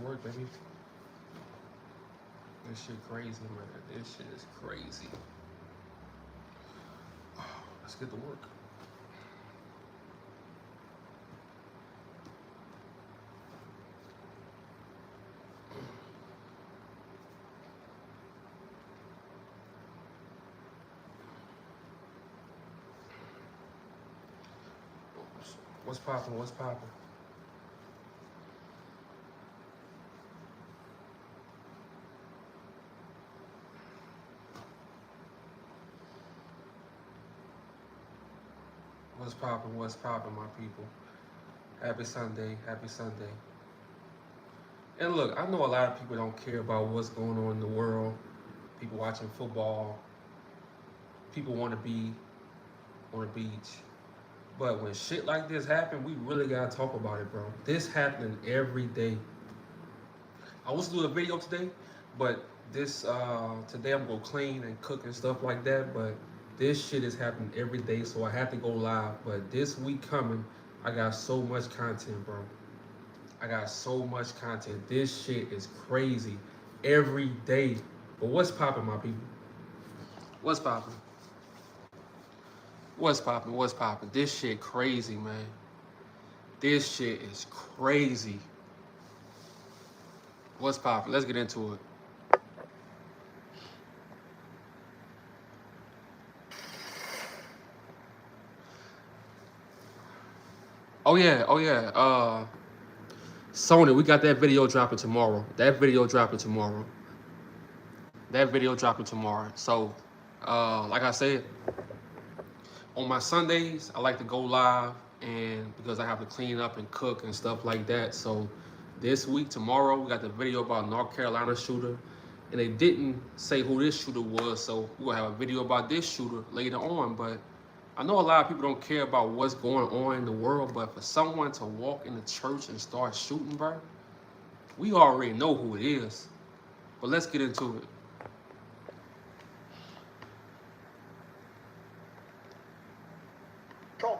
work, baby. This shit crazy, man. This shit is crazy. Oh, let's get to work. What's poppin'? What's poppin'? What's poppin'? What's poppin', my people? Happy Sunday. Happy Sunday. And look, I know a lot of people don't care about what's going on in the world. People watching football. People want to be on the beach. But when shit like this happen, we really gotta talk about it, bro. This happening every day. I was to do a video today, but this today I'm gonna clean and cook and stuff like that. But this shit is happening every day, so I have to go live. But this week coming, I got so much content, bro. I got so much content. This shit is crazy every day. But what's popping, my people? What's popping? What's popping? What's popping? This shit crazy, man. This shit is crazy. What's popping? Let's get into it. Oh yeah, oh yeah. Sony, we got that video dropping tomorrow. That video dropping tomorrow. So, like I said, on my Sundays, I like to go live, and because I have to clean up and cook and stuff like that. So this week, tomorrow, we got the video about North Carolina shooter, and they didn't say who this shooter was, so we'll have a video about this shooter later on. But I know a lot of people don't care about what's going on in the world, but for someone to walk in the church and start shooting, bro, we already know who it is. But let's get into it.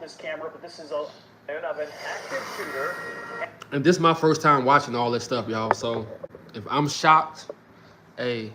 This camera, but this is of an active shooter. And this is my first time watching all this stuff, y'all. So if I'm shocked, hey,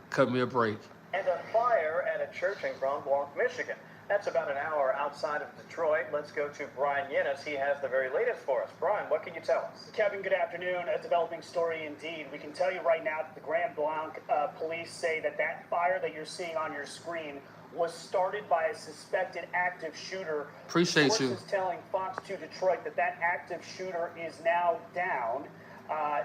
cut me a break. And a fire at a church in Grand Blanc, Michigan. That's about an hour outside of Detroit. Let's go to Brian Yennis. He has the very latest for us. Brian, what can you tell us? Kevin, good afternoon. A developing story indeed. We can tell you right now that the Grand Blanc police say that fire that you're seeing on your screen was started by a suspected active shooter. Appreciate Sources you. telling Fox 2 Detroit that active shooter is now down.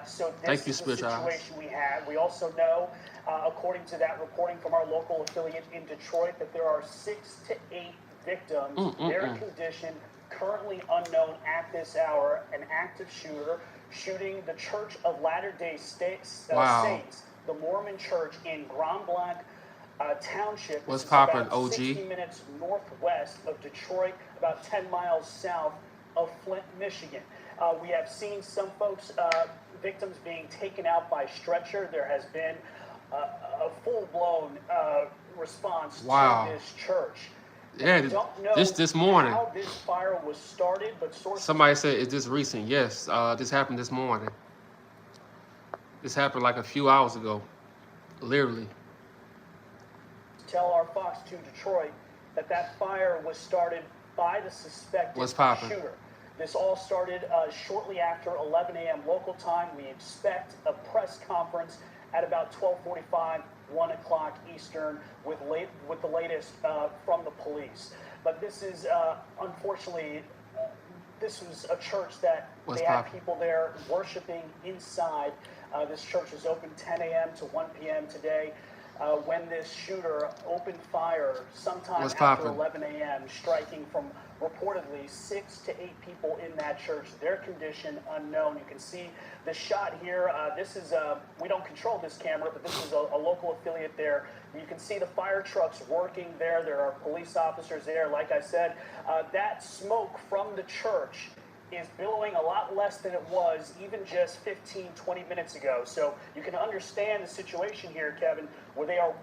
So this is the situation we have. We also know, according to that reporting from our local affiliate in Detroit, that there are 6 to 8 victims. Their condition currently unknown at this hour. An active shooter shooting the Church of Latter-day Saints, the Mormon Church in Grand Blanc Township. What's poppin', about OG? 60 minutes northwest of Detroit, about 10 miles south of Flint, Michigan. We have seen some folks, victims being taken out by stretcher. There has been a full-blown response to this church. Yeah, this morning. How this fire was started, but somebody said, is this recent? Yes, this happened this morning. This happened like a few hours ago, literally. Tell our Fox 2 Detroit that fire was started by the suspected shooter. This all started shortly after 11 a.m. local time. We expect a press conference at about 12:45, 1 o'clock Eastern, with the latest from the police. But this is, unfortunately, this was a church that they had people there worshiping inside. This church was open 10 a.m. to 1 p.m. today. When this shooter opened fire sometime after 11 a.m., striking from reportedly 6 to 8 people in that church. Their condition unknown. You can see the shot here. This is we don't control this camera, but this is a local affiliate there. You can see the fire trucks working there. There are police officers there. Like I said, that smoke from the church is billowing a lot less than it was even just 15, 20 minutes ago. So you can understand the situation here, Kevin, where they are.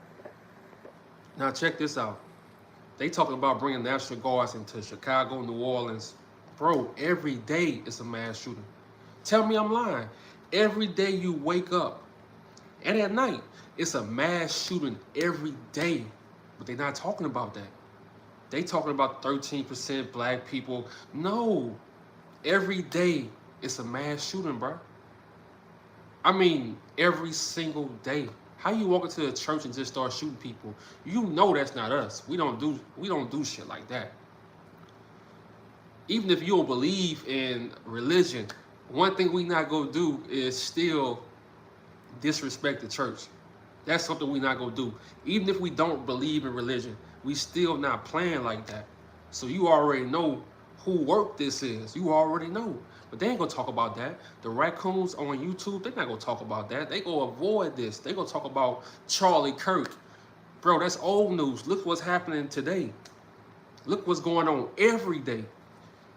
Now check this out. They talking about bringing National Guards into Chicago, New Orleans. Bro, every day it's a mass shooting. Tell me I'm lying. Every day you wake up, and at night, it's a mass shooting every day. But they're not talking about that. They talking about 13% black people. No, every day it's a mass shooting, bro. I mean, every single day. How you walk into a church and just start shooting people? You know that's not us. We don't do shit like that. Even if you don't believe in religion, one thing we not gonna do is still disrespect the church. That's something we not gonna do. Even if we don't believe in religion, we still not playing like that. So you already know who work this is. You already know. But they ain't gonna talk about that. The raccoons on YouTube, they're not gonna talk about that. They gonna avoid this. They gonna talk about Charlie Kirk. Bro, that's old news. Look what's happening today. Look what's going on every day.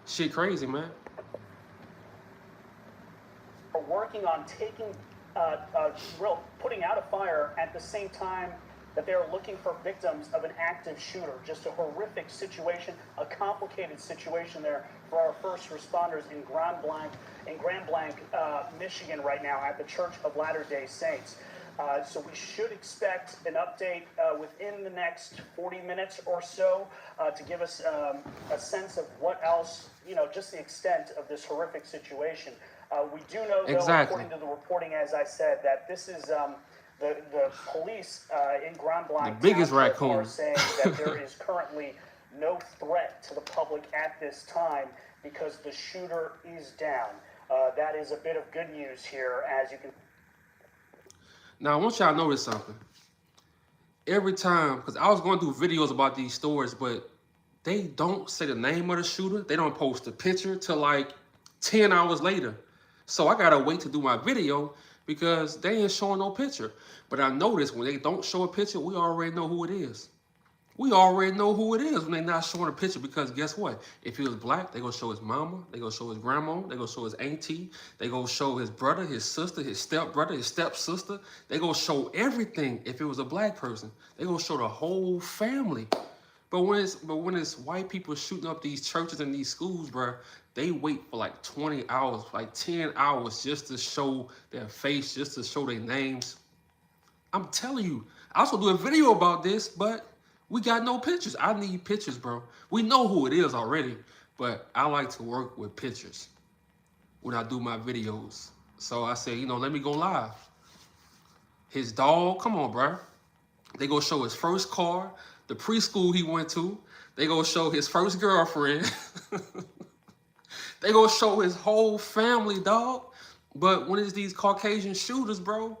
Shit crazy, man. Are working on taking, putting out a fire at the same time that they're looking for victims of an active shooter. Just a horrific situation, a complicated situation there for our first responders in Grand Blanc, Michigan right now at the Church of Latter-day Saints. So we should expect an update within the next 40 minutes or so to give us a sense of what else, just the extent of this horrific situation. We do know, though, according to the reporting, as I said, that this is the police in Grand Blanc, the biggest raccoon, are saying that there is currently no threat to the public at this time because the shooter is down. That is a bit of good news here, as you can. Now, I want y'all to notice something. Every time, because I was going to do videos about these stories, but they don't say the name of the shooter. They don't post a picture till like 10 hours later. So I got to wait to do my video because they ain't showing no picture. But I noticed when they don't show a picture, we already know who it is. We already know who it is when they're not showing a picture because guess what? If he was black, they're going to show his mama, they're going to show his grandma, they're going to show his auntie, they're going to show his brother, his sister, his stepbrother, his stepsister. They're going to show everything if it was a black person. They're going to show the whole family. But when it's white people shooting up these churches and these schools, bro, they wait for like 20 hours, like 10 hours just to show their face, just to show their names. I'm telling you, I also do a video about this, but we got no pictures. I need pictures, bro. We know who it is already, but I like to work with pictures when I do my videos. So I say, let me go live. His dog, come on, bro. They go show his first car, the preschool he went to. They go show his first girlfriend. They go show his whole family, dog. But when it's these Caucasian shooters, bro,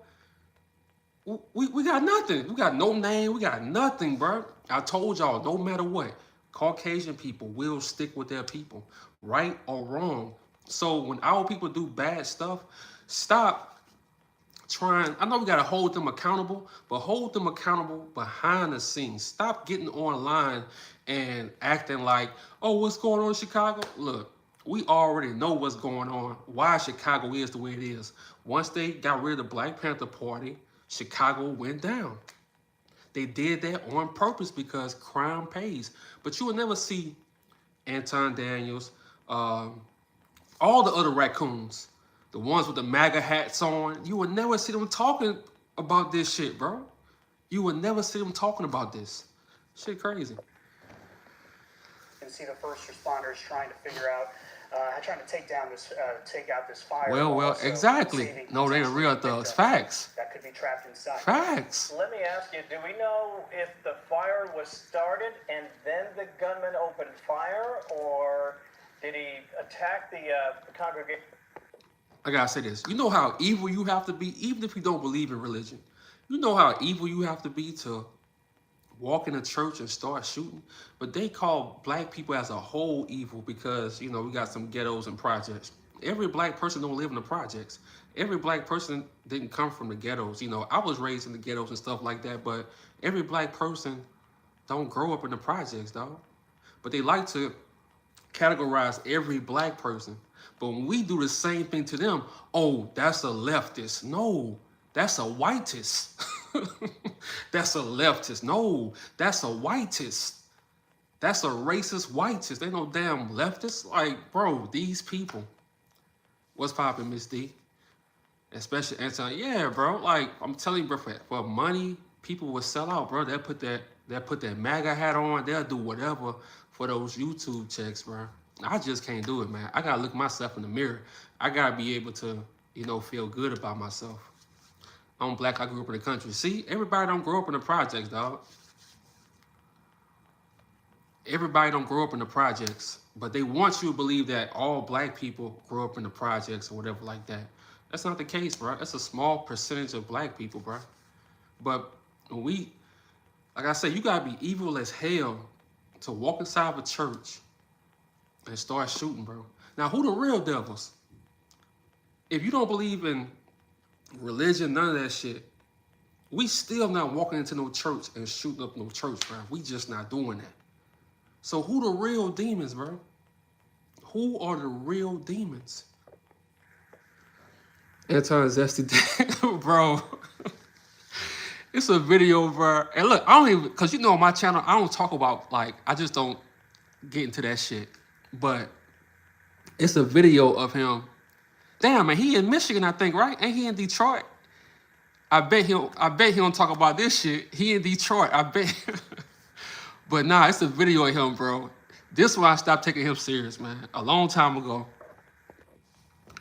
we got nothing. We got no name. We got nothing, bro. I told y'all, no matter what, Caucasian people will stick with their people, right or wrong. So when our people do bad stuff, stop trying. I know we got to hold them accountable, but hold them accountable behind the scenes. Stop getting online and acting like, oh, what's going on in Chicago? Look, we already know what's going on, why Chicago is the way it is. Once they got rid of the Black Panther Party, Chicago went down. They did that on purpose because crime pays. But you will never see Anton Daniels, all the other raccoons, the ones with the MAGA hats on. You will never see them talking about this shit, bro. You will never see them talking about this. Shit crazy. You can see the first responders trying to figure out, trying to take out this fire. Well, exactly. No, they're real thugs. Facts. That could be trapped inside. Facts. Let me ask you, do we know if the fire was started and then the gunman opened fire, or did he attack the congregation? I gotta say this. You know how evil you have to be, even if you don't believe in religion. You know how evil you have to be to walk in a church and start shooting? But they call black people as a whole evil because, we got some ghettos and projects. Every black person don't live in the projects. Every black person didn't come from the ghettos. I was raised in the ghettos and stuff like that, but every black person don't grow up in the projects, dog. But they like to categorize every black person. But when we do the same thing to them, oh, that's a leftist. No, that's a whitist. That's a leftist. No, that's a whitist. That's a racist whitist. They no damn leftist. Like, bro, these people. What's poppin', Miss D? Especially Anton. Yeah, bro. Like, I'm telling you, bro, for money, people will sell out, bro. They'll put that MAGA hat on. They'll do whatever for those YouTube checks, bro. I just can't do it, man. I gotta look myself in the mirror. I gotta be able to, feel good about myself. I'm black. I grew up in the country. See, everybody don't grow up in the projects, dog. Everybody don't grow up in the projects, but they want you to believe that all black people grow up in the projects or whatever like that. That's not the case, bro. That's a small percentage of black people, bro. But like I said, you gotta be evil as hell to walk inside of a church and start shooting, bro. Now, who the real devils? If you don't believe in religion, none of that shit, we still not walking into no church and shooting up no church, bro. We just not doing that. So who the real demons, bro? Who are the real demons? Anton Zesty, bro. It's a video, bro. And look, I don't even, because on my channel, I don't talk about, like, I just don't get into that shit. But it's a video of him. Damn, man, he in Michigan, I think, right? Ain't he in Detroit? I bet he don't talk about this shit. He in Detroit, I bet. But nah, it's a video of him, bro. This one I stopped taking him serious, man. A long time ago.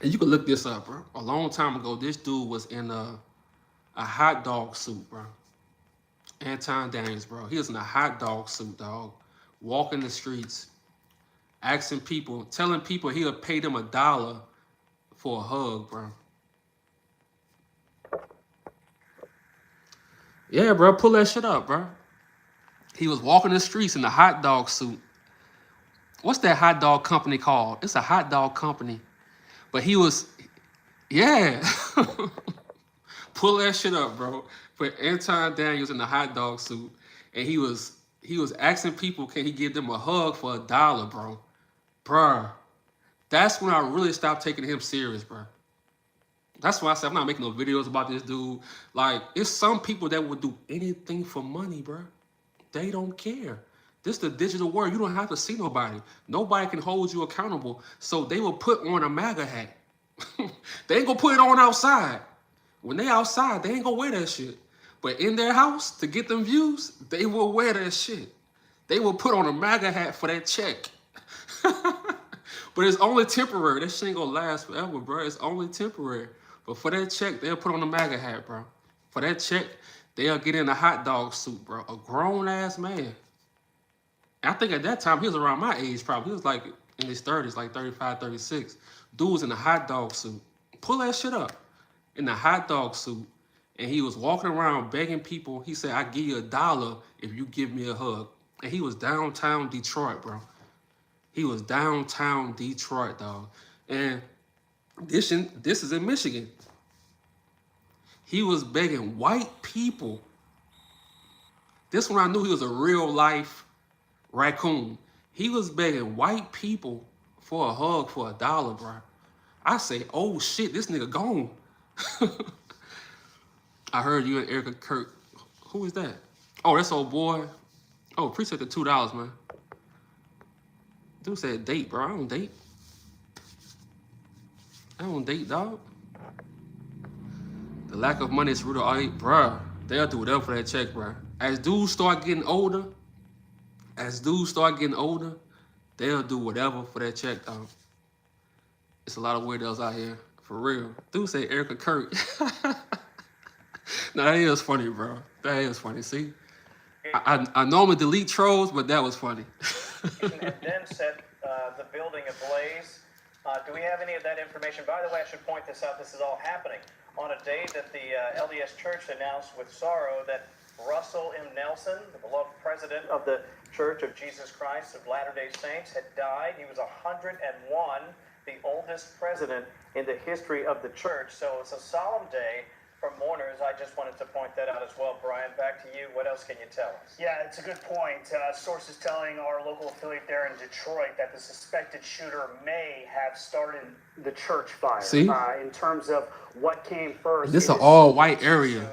And you can look this up, bro. A long time ago, this dude was in a hot dog suit, bro. Anton Daniels, bro. He was in a hot dog suit, dog. Walking the streets, asking people, telling people he'll pay them $1 for a hug, bro. Yeah, bro, pull that shit up, bro. He was walking the streets in a hot dog suit. What's that hot dog company called? It's a hot dog company. But he was, yeah. Pull that shit up, bro. But Anton Daniels in the hot dog suit, and he was asking people, can he give them a hug for $1, bro? Bruh. That's when I really stopped taking him serious, bro. That's why I said I'm not making no videos about this dude. Like, it's some people that would do anything for money, bro. They don't care. This is the digital world. You don't have to see nobody. Nobody can hold you accountable. So they will put on a MAGA hat. They ain't gonna put it on outside. When they outside, they ain't gonna wear that shit. But in their house, to get them views, they will wear that shit. They will put on a MAGA hat for that check. But it's only temporary. That shit ain't gonna last forever, bro. It's only temporary. But for that check, they'll put on a MAGA hat, bro. For that check, they'll get in a hot dog suit, bro. A grown-ass man. I think at that time, he was around my age, probably. He was like in his 30s, like 35, 36. Dude was in a hot dog suit. Pull that shit up. In a hot dog suit. And he was walking around begging people. He said, I give you $1 if you give me a hug. And he was downtown Detroit, bro. He was downtown Detroit, dog. And this is in Michigan. He was begging white people. This one I knew he was a real life raccoon. He was begging white people for a hug for $1, bro. I say, oh shit, this nigga gone. I heard you and Erica Kirk. Who is that? Oh, that's old boy. Oh, appreciate the $2, man. Dude said date, bro. I don't date. I don't date, dog. The lack of money is root of all hate, bruh. They'll do whatever for that check, bruh. As dudes start getting older, they'll do whatever for that check, dog. It's a lot of weirdos out here, for real. Dude say Erica Kirk. No, that is funny, bro. That is funny. See, I normally delete trolls, but that was funny. And then set the building ablaze. Do we have any of that information? By the way, I should point this out. This is all happening on a day that the LDS Church announced with sorrow that Russell M. Nelson, the beloved president of the Church of Jesus Christ of Latter-day Saints, had died. He was 101, the oldest president in the history of the church. So it's a solemn day for mourners. I just wanted to point that out as well. Brian, back to you. What else can you tell us? Yeah, it's a good point. Sources telling our local affiliate there in Detroit that the suspected shooter may have started the church fire. See? In terms of what came first. This is an all-white area.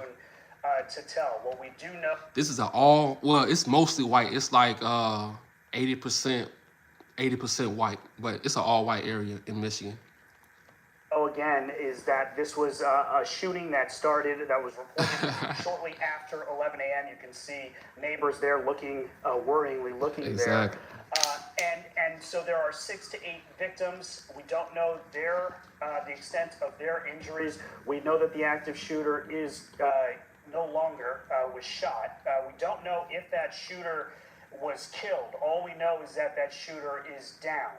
To tell. What we do know. This is it's mostly white. It's like 80% white, but it's an all-white area in Michigan. Again, again, is that this was a shooting that was reported shortly after 11 a.m. You can see neighbors there worryingly looking there. And so there are 6 to 8 victims. We don't know the extent of their injuries. We know that the active shooter is no longer was shot. We don't know if that shooter was killed. All we know is that shooter is down.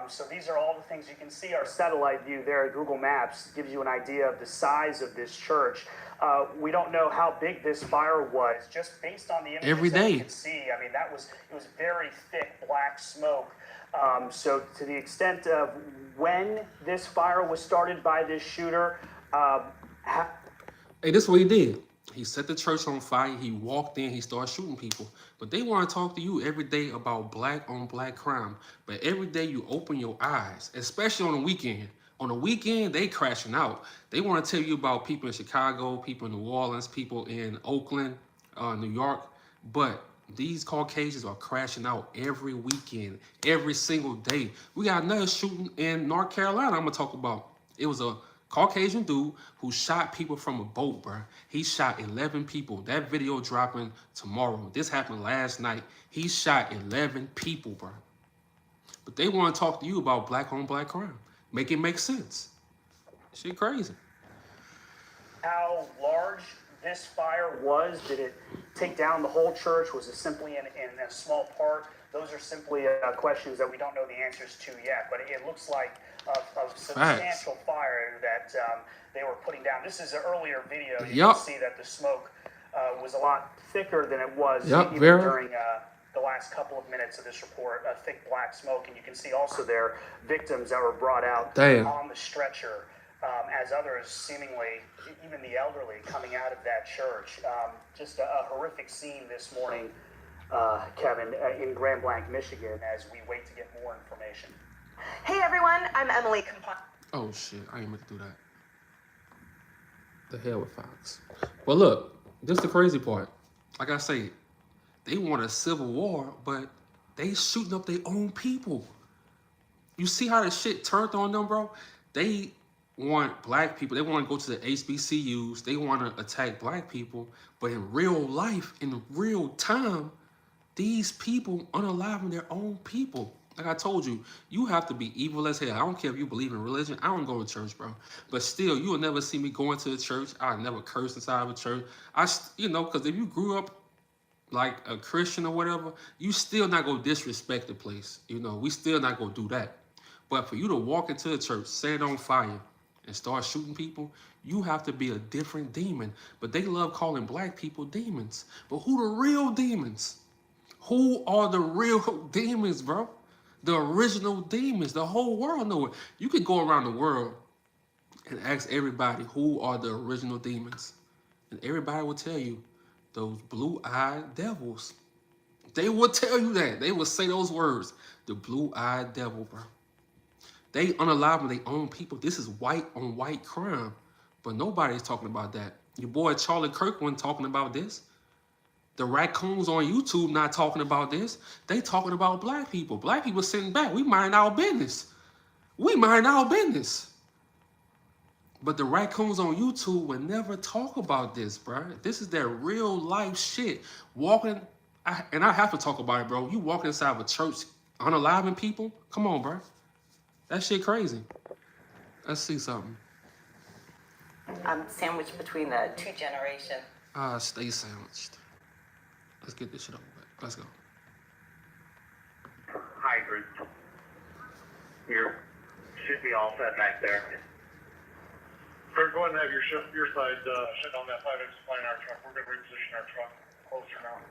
So these are all the things you can see. Our satellite view there at Google Maps gives you an idea of the size of this church. We don't know how big this fire was, just based on the images that you can see. I mean, it was very thick black smoke. So to the extent of when this fire was started by this shooter, hey, this is what he did. He set the church on fire. He walked in. He started shooting people. But they want to talk to you every day about black on black crime. But every day you open your eyes, especially on the weekend. On the weekend, they crashing out. They want to tell you about people in Chicago, people in New Orleans, people in Oakland, New York. But these Caucasians are crashing out every weekend, every single day. We got another shooting in North Carolina I'm going to talk about. It was a Caucasian dude who shot people from a boat, bro. He shot 11 people. That video dropping tomorrow. This happened last night. He shot 11 people, bro. But they want to talk to you about black on black crime. Make it make sense. Shit crazy. How large this fire was? Did it take down the whole church? Was it simply in a small part? Those are simply questions that we don't know the answers to yet. But it looks like a substantial fire that they were putting down. This is an earlier video. You can see that the smoke was a lot thicker than it was even during the last couple of minutes of this report. A thick black smoke, and you can see also there victims that were brought out on the stretcher, as others seemingly, even the elderly, coming out of that church. Just a horrific scene this morning, Kevin, in Grand Blanc, Michigan, as we wait to get more information. Hey everyone, I'm Emily Oh shit, I ain't meant to do that. The hell with Fox. Well look, this is the crazy part. Like I say, they want a civil war, but they shooting up their own people. You see how the shit turned on them, bro? They want black people. They want to go to the HBCUs. They want to attack black people. But in real life, in real time, these people unaliving their own people. Like I told you, you have to be evil as hell. I don't care if you believe in religion. I don't go to church, bro. But still, you will never see me going to a church. I'll never curse inside of a church. Because if you grew up like a Christian or whatever, you still not gonna disrespect the place. We still not gonna do that. But for you to walk into the church, set it on fire, and start shooting people, you have to be a different demon. But they love calling black people demons. But who the real demons? Who are the real demons, bro? The original demons. The whole world know it. You could go around the world and ask everybody who are the original demons. And everybody will tell you, those blue-eyed devils. They will tell you that. They will say those words. The blue-eyed devil, bro. They unaliving their own people. This is white on white crime. But nobody's talking about that. Your boy Charlie Kirk wasn't talking about this. The raccoons on YouTube not talking about this. They talking about black people. Black people sitting back. We mind our business. We mind our business. But the raccoons on YouTube would never talk about this, bro. This is their real life shit. And I have to talk about it, bro. You walking inside of a church unaliving people? Come on, bro. That shit crazy. Let's see something. I'm sandwiched between the two generations. Stay sandwiched. Let's get this shit over with. Let's go. Hybrid. You should be all set back there. We're going to have your side shut down that 5-inch line in our truck. We're going to reposition our truck closer now.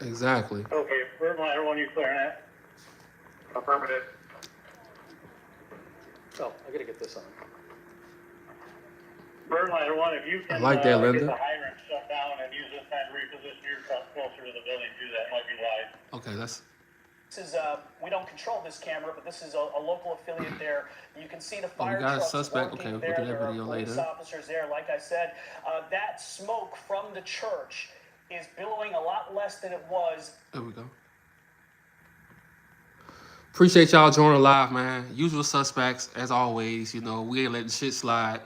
Exactly. Okay, everyone, you clearing that? Affirmative. Oh, I gotta get this on. Birdlighter one, if you can I like that, Linda. get the hydrant shut down and use this time to reposition your truck closer to the building, do that. Might be live. Okay, let's. This is we don't control this camera, but this is a local affiliate there. You can see the fire we got a trucks suspect. working Okay, there. we'll do that There are video police later. officers there. Like I said, that smoke from the church is billowing a lot less than it was. There we go. Appreciate y'all joining live, man. Usual suspects, as always. You know, we ain't letting shit slide.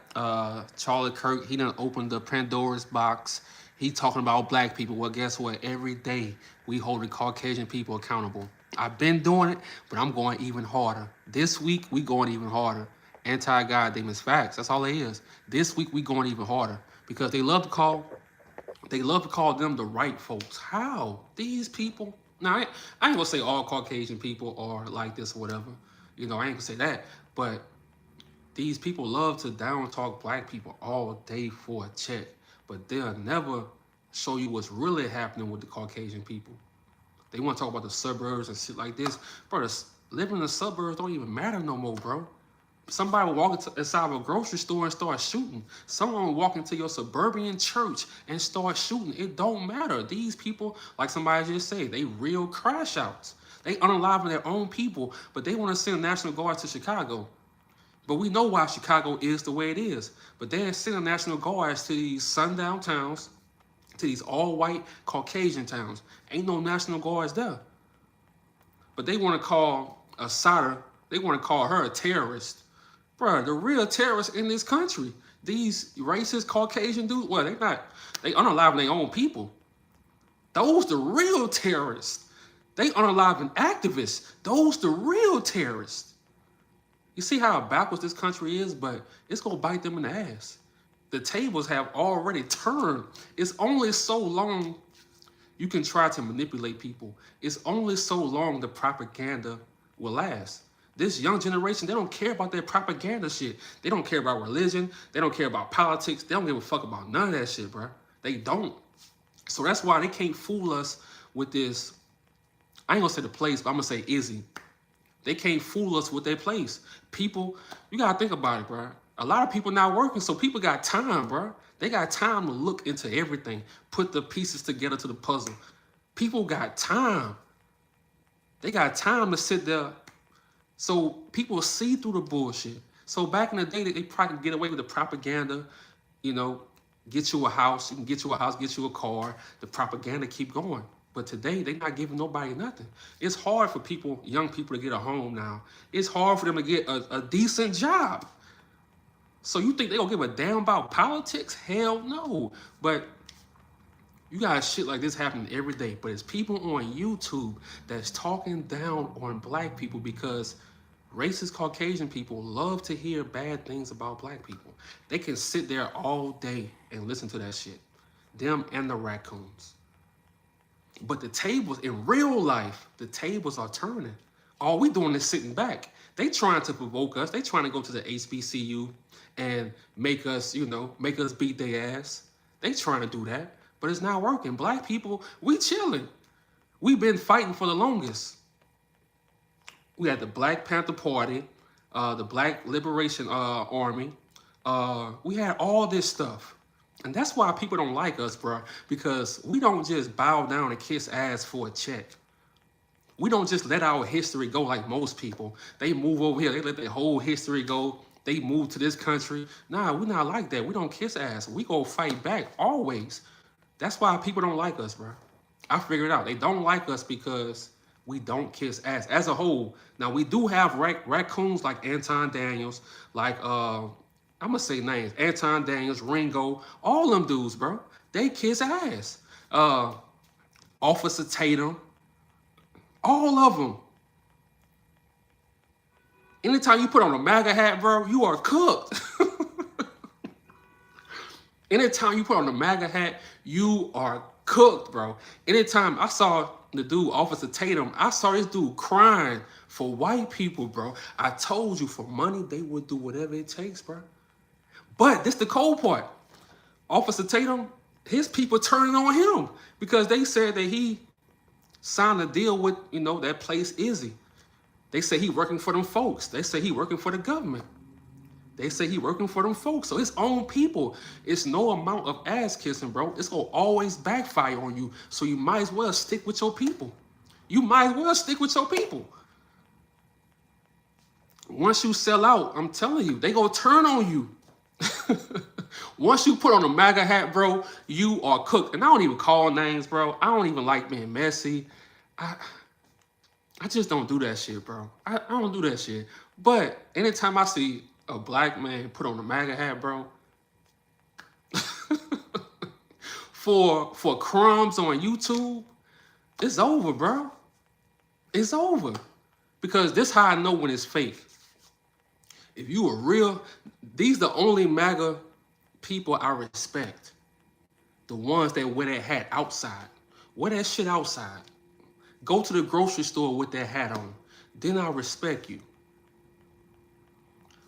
Charlie Kirk, he done opened the Pandora's box. He talking about black people. Well, guess what? Every day we holding Caucasian people accountable. I've been doing it, but I'm going even harder. This week we going even harder. Anti-goddamn is facts. That's all it is. This week we going even harder because they love to call them the right folks. How? These people. Now, I ain't gonna say all Caucasian people are like this or whatever. You know, I ain't gonna say that. But these people love to down talk black people all day for a check. But they'll never show you what's really happening with the Caucasian people. They want to talk about the suburbs and shit like this. Bro, living in the suburbs don't even matter no more, bro. Somebody will walk inside of a grocery store and start shooting. Someone will walk into your suburban church and start shooting. It don't matter. These people, like somebody just said, they real crash outs. They unalive their own people, but they want to send National Guard to Chicago. But we know why Chicago is the way it is. But they're sending National Guards to these sundown towns, to these all-white Caucasian towns. Ain't no National Guards there. But they want to call Assata, they want to call her a terrorist. Bruh, the real terrorists in this country, these racist Caucasian dudes, well, they unaliving their own people. Those the real terrorists. They unaliving activists. Those the real terrorists. You see how backwards this country is, but it's gonna bite them in the ass. The tables have already turned. It's only so long you can try to manipulate people. It's only so long the propaganda will last. This young generation, they don't care about their propaganda shit. They don't care about religion. They don't care about politics. They don't give a fuck about none of that shit, bro. They don't. So that's why they can't fool us with this. I ain't gonna say the place, but I'm gonna say Izzy. They can't fool us with their place. People, you gotta think about it, bro. A lot of people not working, so people got time, bro. They got time to look into everything, put the pieces together to the puzzle. People got time. They got time to sit there. So people see through the bullshit. So back in the day, they probably could get away with the propaganda, you know, get you a house, you can get you a house, get you a car. The propaganda keep going. But today, they're not giving nobody nothing. It's hard for people, young people, to get a home now. It's hard for them to get a decent job. So you think they're going to give a damn about politics? Hell no. But you got shit like this happening every day. But it's people on YouTube that's talking down on black people because racist Caucasian people love to hear bad things about black people. They can sit there all day and listen to that shit. Them and the raccoons. But the tables, in real life, the tables are turning. All we doing is sitting back. They trying to provoke us. They trying to go to the HBCU and make us, you know, make us beat their ass. They trying to do that, but it's not working. Black people, we chilling. We've been fighting for the longest. We had the Black Panther Party, the Black Liberation Army. We had all this stuff. And that's why people don't like us, bro, because we don't just bow down and kiss ass for a check. We don't just let our history go like most people. They move over here, they let their whole history go. They move to this country. Nah, we're not like that. We don't kiss ass. We go fight back always. That's why people don't like us, bro. I figured it out. They don't like us because we don't kiss ass as a whole. Now, we do have raccoons like Anton Daniels, like, I'm going to say names. Anton Daniels, Ringo, all them dudes, bro. They kiss ass. Officer Tatum, all of them. Anytime you put on a MAGA hat, bro, you are cooked. Anytime you put on a MAGA hat, you are cooked, bro. Anytime I saw the dude, Officer Tatum, I saw this dude crying for white people, bro. I told you, for money, they would do whatever it takes, bro. But this the cold part. Officer Tatum, his people turning on him because they said that he signed a deal with, you know, that place Izzy. They say he working for them folks. They say he working for the government. They say he working for them folks. So his own people, it's no amount of ass kissing, bro. It's gonna always backfire on you. So you might as well stick with your people. You might as well stick with your people. Once you sell out, I'm telling you, they gonna turn on you. Once you put on a MAGA hat, bro, you are cooked. And I don't even call names, bro. I don't even like being messy. I just don't do that shit, bro. I don't do that shit. But anytime I see a black man put on a MAGA hat, bro, for crumbs on YouTube, it's over, bro. It's over. Because this how I know when it's fake. If you are real, these the only MAGA people I respect. The ones that wear that hat outside. Wear that shit outside. Go to the grocery store with that hat on. Then I respect you.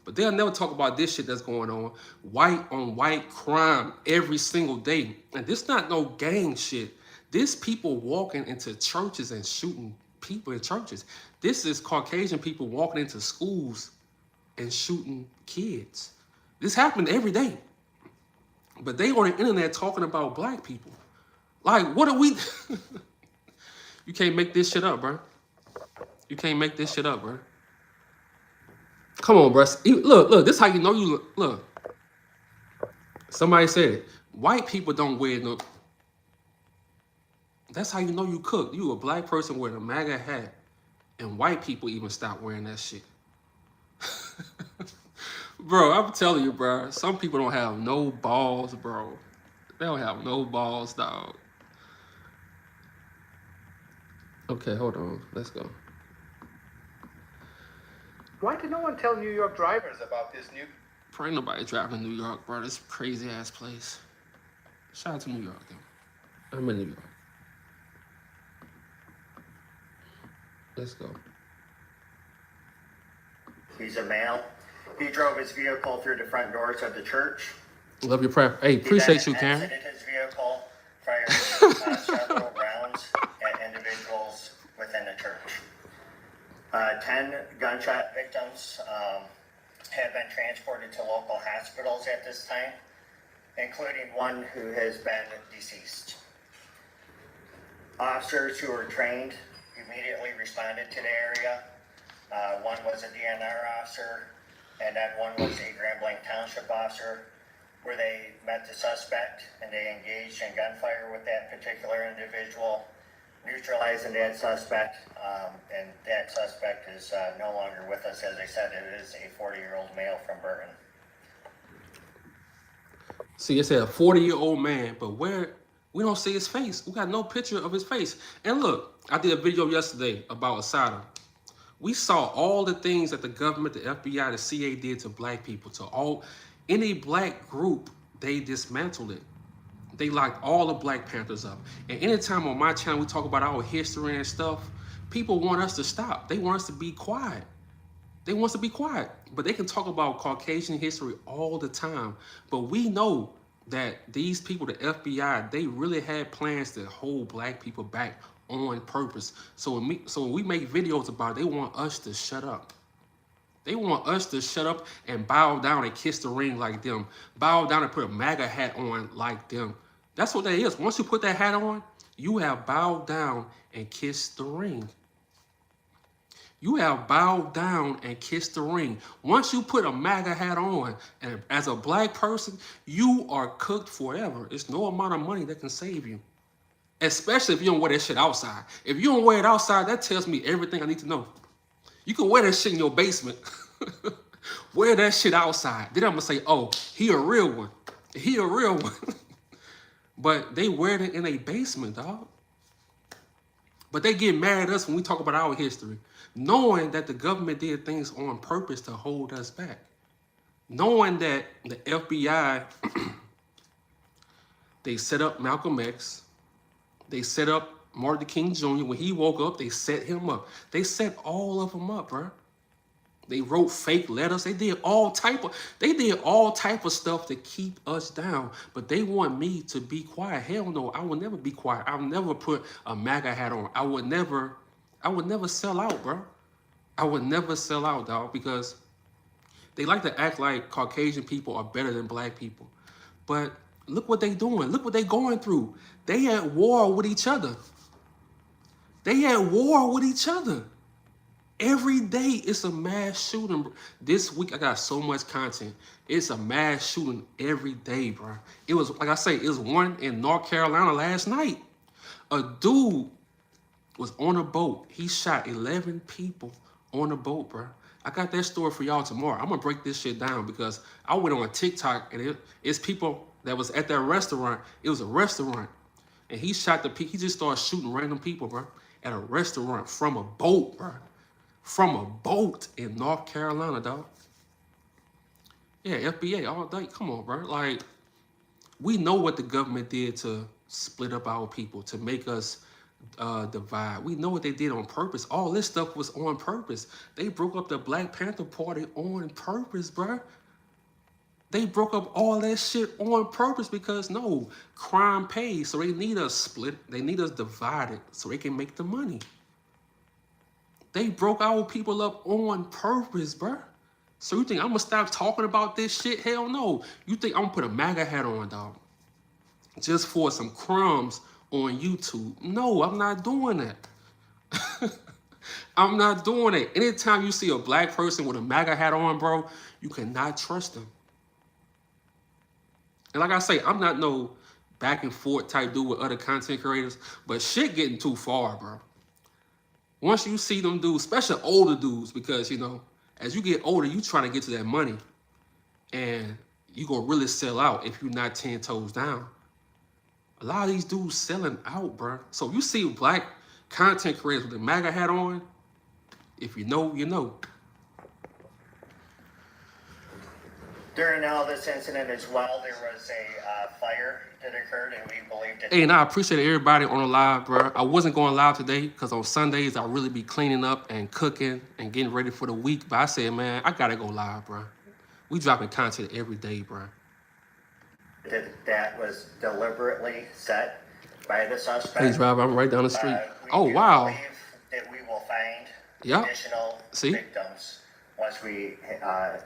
But they'll never talk about this shit that's going on. White on white crime every single day. And this not no gang shit. This people walking into churches and shooting people in churches. This is Caucasian people walking into schools and shooting kids. This happened every day. But they on the internet talking about black people. Like, what are we... You can't make this shit up, bro. You can't make this shit up, bro. Come on, bro. Look, this how you know you look. Somebody said it. White people don't wear no... That's how you know you cook. You a black person wearing a MAGA hat, and white people even stop wearing that shit. Bro, I'm telling you, bro. Some people don't have no balls, bro. They don't have no balls, dog. Okay, hold on. Let's go. Why did no one tell New York drivers about this new... Ain't nobody driving New York, bro. This crazy ass place. Shout out to New York, though. I'm in New York. Let's go. He's a male. He drove his vehicle through the front doors of the church. Love your prayer. Hey, appreciate you, Karen. He then exited his vehicle, fired several rounds at individuals within the church. 10 gunshot victims have been transported to local hospitals at this time, including one who has been deceased. Officers who were trained immediately responded to the area. One was a DNR officer, and then one was a Grand Blanc Township officer, where they met the suspect and they engaged in gunfire with that particular individual, neutralizing that suspect, and that suspect is no longer with us. As I said, it is a 40-year-old male from Burton. See, it said a 40-year-old man, but where we don't see his face. We got no picture of his face. And look, I did a video yesterday about Asada. We saw all the things that the government, the FBI, the CIA did to black people, to any black group, they dismantled it. They locked all the Black Panthers up. And anytime on my channel we talk about our history and stuff, people want us to stop. They want us to be quiet. They want us to be quiet. But they can talk about Caucasian history all the time. But we know that these people, the FBI, they really had plans to hold black people back on purpose. So when we make videos about it, they want us to shut up. They want us to shut up and bow down and kiss the ring like them. Bow down and put a MAGA hat on like them. That's what that is. Once you put that hat on, you have bowed down and kissed the ring. You have bowed down and kissed the ring. Once you put a MAGA hat on, and as a black person, you are cooked forever. It's no amount of money that can save you. Especially if you don't wear that shit outside. If you don't wear it outside, that tells me everything I need to know. You can wear that shit in your basement. Wear that shit outside. Then I'm going to say, oh, he a real one. He a real one. But they wear it in a basement, dog. But they get mad at us when we talk about our history, knowing that the government did things on purpose to hold us back. Knowing that the FBI, they set up Malcolm X, they set up Martin Luther King Jr. When he woke up, they set him up. They set all of them up, bro. They wrote fake letters. They did all type of stuff to keep us down. But they want me to be quiet. Hell no, I will never be quiet. I'll never put a MAGA hat on. I would never sell out, bro. I would never sell out, dog, because they like to act like Caucasian people are better than black people. But look what they doing. Look what they going through. They at war with each other. They at war with each other. Every day it's a mass shooting. This week I got so much content. It's a mass shooting every day, bro. It was, like I say, it was one in North Carolina last night. A dude was on a boat. He shot 11 people on a boat, bro. I got that story for y'all tomorrow. I'm gonna break this shit down because I went on TikTok and it's people that was at that restaurant. It was a restaurant, and he shot the he just started shooting random people, bro, at a restaurant from a boat, bro, from a boat in North Carolina, dog. Yeah, FBA all day. Come on, bro. Like, we know what the government did to split up our people, to make us divide. We know what they did on purpose. All this stuff was on purpose. They broke up the Black Panther Party on purpose, bruh. They broke up all that shit on purpose because no, crime pays. So they need us split. They need us divided so they can make the money. They broke our people up on purpose, bruh. So you think I'm gonna stop talking about this shit? Hell no. You think I'm gonna put a MAGA hat on, dog, just for some crumbs on YouTube? No, I'm not doing that. I'm not doing it. Anytime you see a black person with a MAGA hat on, bro, you cannot trust them. And like I say, I'm not no back and forth type dude with other content creators, but shit getting too far, bro. Once you see them dudes, especially older dudes, because, you know, as you get older, you trying to get to that money, and you gonna really sell out if you're not 10 toes down. A lot of these dudes selling out, bro. So you see black content creators with the MAGA hat on, if you know, you know. During all this incident as well, there was a fire that occurred, and we believed it. Hey, and I appreciate everybody on the live, bro. I wasn't going live today because on Sundays I really be cleaning up and cooking and getting ready for the week. But I said, man, I gotta go live, bro. We dropping content every day, bro. That was deliberately set by the suspect. Hey, driver, I'm right down the street. We Oh, do wow. believe that we will find Yep. additional See? victims once we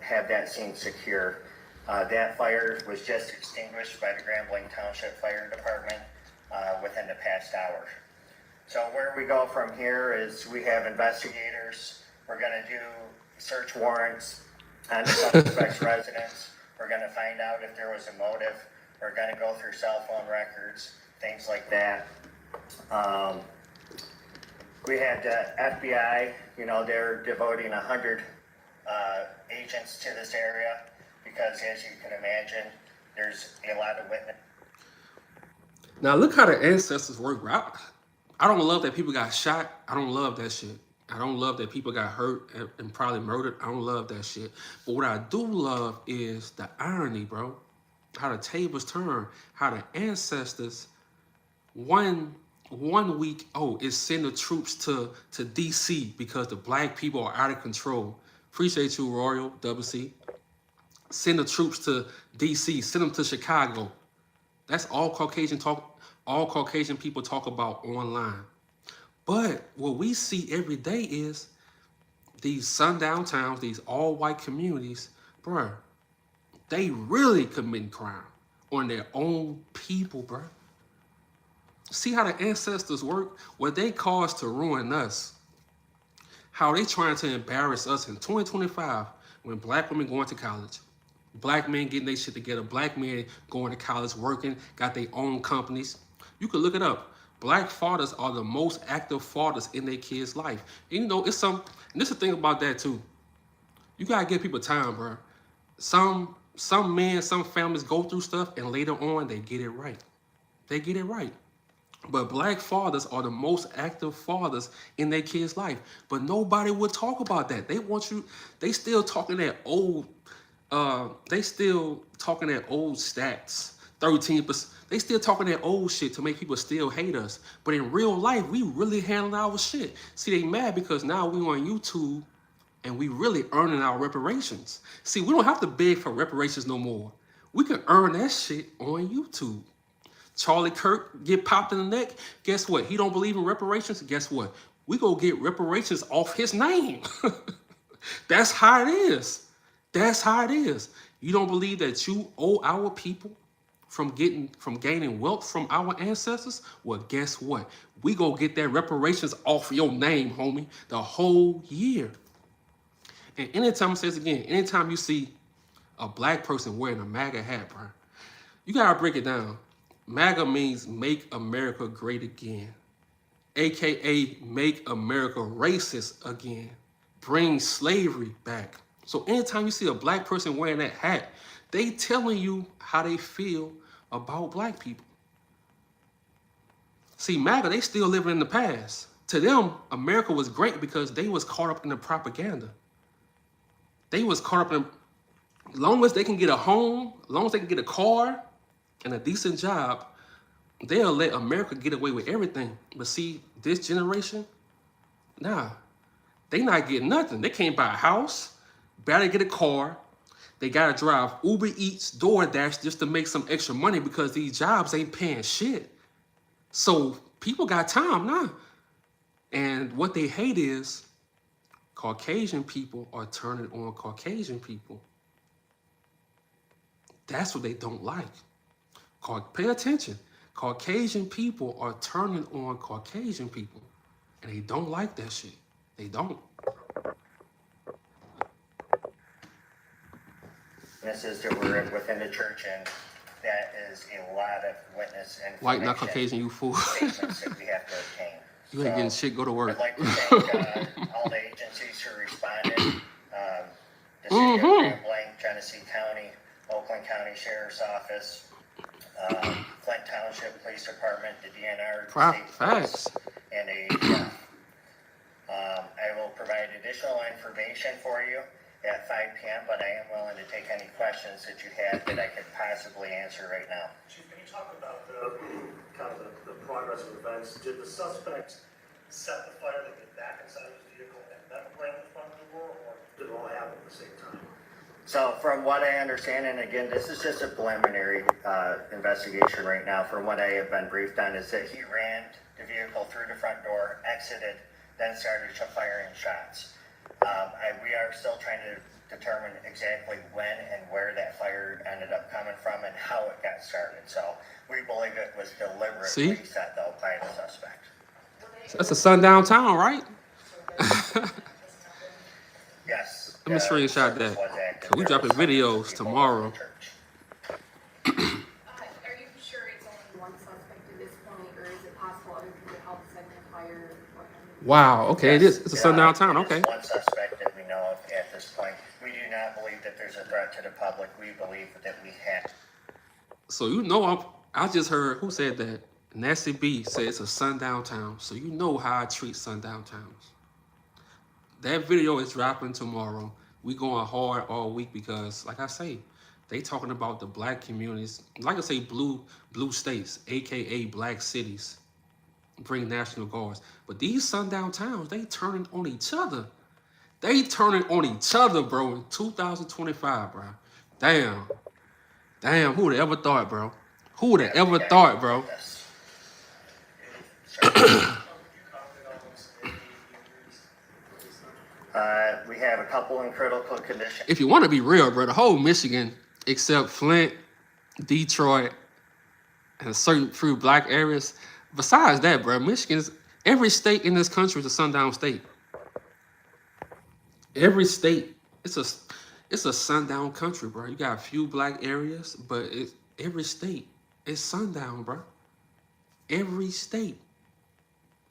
have that scene secure. That fire was just extinguished by the Grambling Township Fire Department within the past hour. So where we go from here is we have investigators. We're going to do search warrants on the suspect's residence. We're going to find out if there was a motive. We're going to go through cell phone records, things like that. We had FBI, you know, they're devoting 100 agents to this area because, as you can imagine, there's a lot of witnesses. Now look how the ancestors work, bro. I don't love that people got shot. I don't love that shit. I don't love that people got hurt and probably murdered. I don't love that shit. But what I do love is the irony, bro. How the tables turn. How the ancestors, one week, oh, is send the troops to DC because the black people are out of control. Appreciate you, Royal Double C. Send the troops to DC. Send them to Chicago. That's all Caucasian talk. All Caucasian people talk about online. But what we see every day is these sundown towns, these all-white communities, bruh, they really committing crime on their own people, bruh. See how the ancestors work? What they caused to ruin us. How they trying to embarrass us in 2025 when black women going to college. Black men getting their shit together. Black men going to college, working, got their own companies. You can look it up. Black fathers are the most active fathers in their kids' life. And you know, it's some, and this is the thing about that too. You gotta give people time, bro. Some men, some families go through stuff and later on they get it right. They get it right. But black fathers are the most active fathers in their kids' life. But nobody would talk about that. They want you, they still talking that old, stats, 13%. They still talking that old shit to make people still hate us. But in real life, we really handling our shit. See, they mad because now we on YouTube and we really earning our reparations. See, we don't have to beg for reparations no more. We can earn that shit on YouTube. Charlie Kirk get popped in the neck. Guess what? He don't believe in reparations. Guess what? We go get reparations off his name. That's how it is. That's how it is. You don't believe that you owe our people from gaining wealth from our ancestors? Well, guess what? We go get that reparations off your name, homie, the whole year. And anytime, it says again, anytime you see a black person wearing a MAGA hat, bro, you gotta break it down. MAGA means Make America Great Again. AKA make America racist again, bring slavery back. So anytime you see a black person wearing that hat, they telling you how they feel about black people. See, MAGA, they still living in the past. To them, America was great because they was caught up in the propaganda. They was caught up in, as long as they can get a home, as long as they can get a car and a decent job, they'll let America get away with everything. But see, this generation, nah, they not getting nothing. They can't buy a house, barely get a car. They gotta drive Uber Eats, DoorDash just to make some extra money because these jobs ain't paying shit. So people got time now. And what they hate is Caucasian people are turning on Caucasian people. That's what they don't like. Pay attention. Caucasian people are turning on Caucasian people. And they don't like that shit. They don't. Witnesses that were within the church, and that is a lot of witness information. White, not Caucasian, you fool. Statements that we have to obtain. You ain't getting shit, go to work. I'd like to thank all the agencies who responded. The City of Grand Blanc, Genesee County, Oakland County Sheriff's Office, Flint Township Police Department, the DNR, State Police, and AHF. I will provide additional information for you at 5 p.m., but I am willing to take any questions that you have that I could possibly answer right now. Chief, can you talk about the progress of events? Did the suspect set the fire to get back inside his vehicle and then ram the front door, or did it all happen at the same time? So from what I understand, and again, this is just a preliminary investigation right now, from what I have been briefed on, is that he ran the vehicle through the front door, exited, then started firing shots. We are still trying to determine exactly when and where that fire ended up coming from and how it got started. So we believe it was deliberately set though by the suspect. That's a sundown town, right? Yes. Let me screenshot that. So we dropping videos tomorrow. Are you sure it's only one suspect at this point, or is it possible other people help set the fire? Wow, okay, it is. It's a sundown town, okay. One suspect that we know of at this point. We do not believe that there's a threat to the public. We believe that we have. So you know, I just heard, who said that? Nancy B said it's a sundown town. So you know how I treat sundown towns. That video is dropping tomorrow. We going hard all week because, like I say, they talking about the black communities. Like I say, blue states, AKA black cities. Bring National Guards. But these sundown towns, they turning on each other. They turning on each other, bro, in 2025, bro. Damn. Damn, who would have ever thought, bro? Who would have ever thought, bro? We have a couple in critical condition. If you want to be real, bro, the whole Michigan, except Flint, Detroit, and certain few black areas, besides that, bro, Michigan's, every state in this country is a sundown state. Every state, it's a sundown country, bro. You got a few black areas, but every state is sundown, bro. Every state.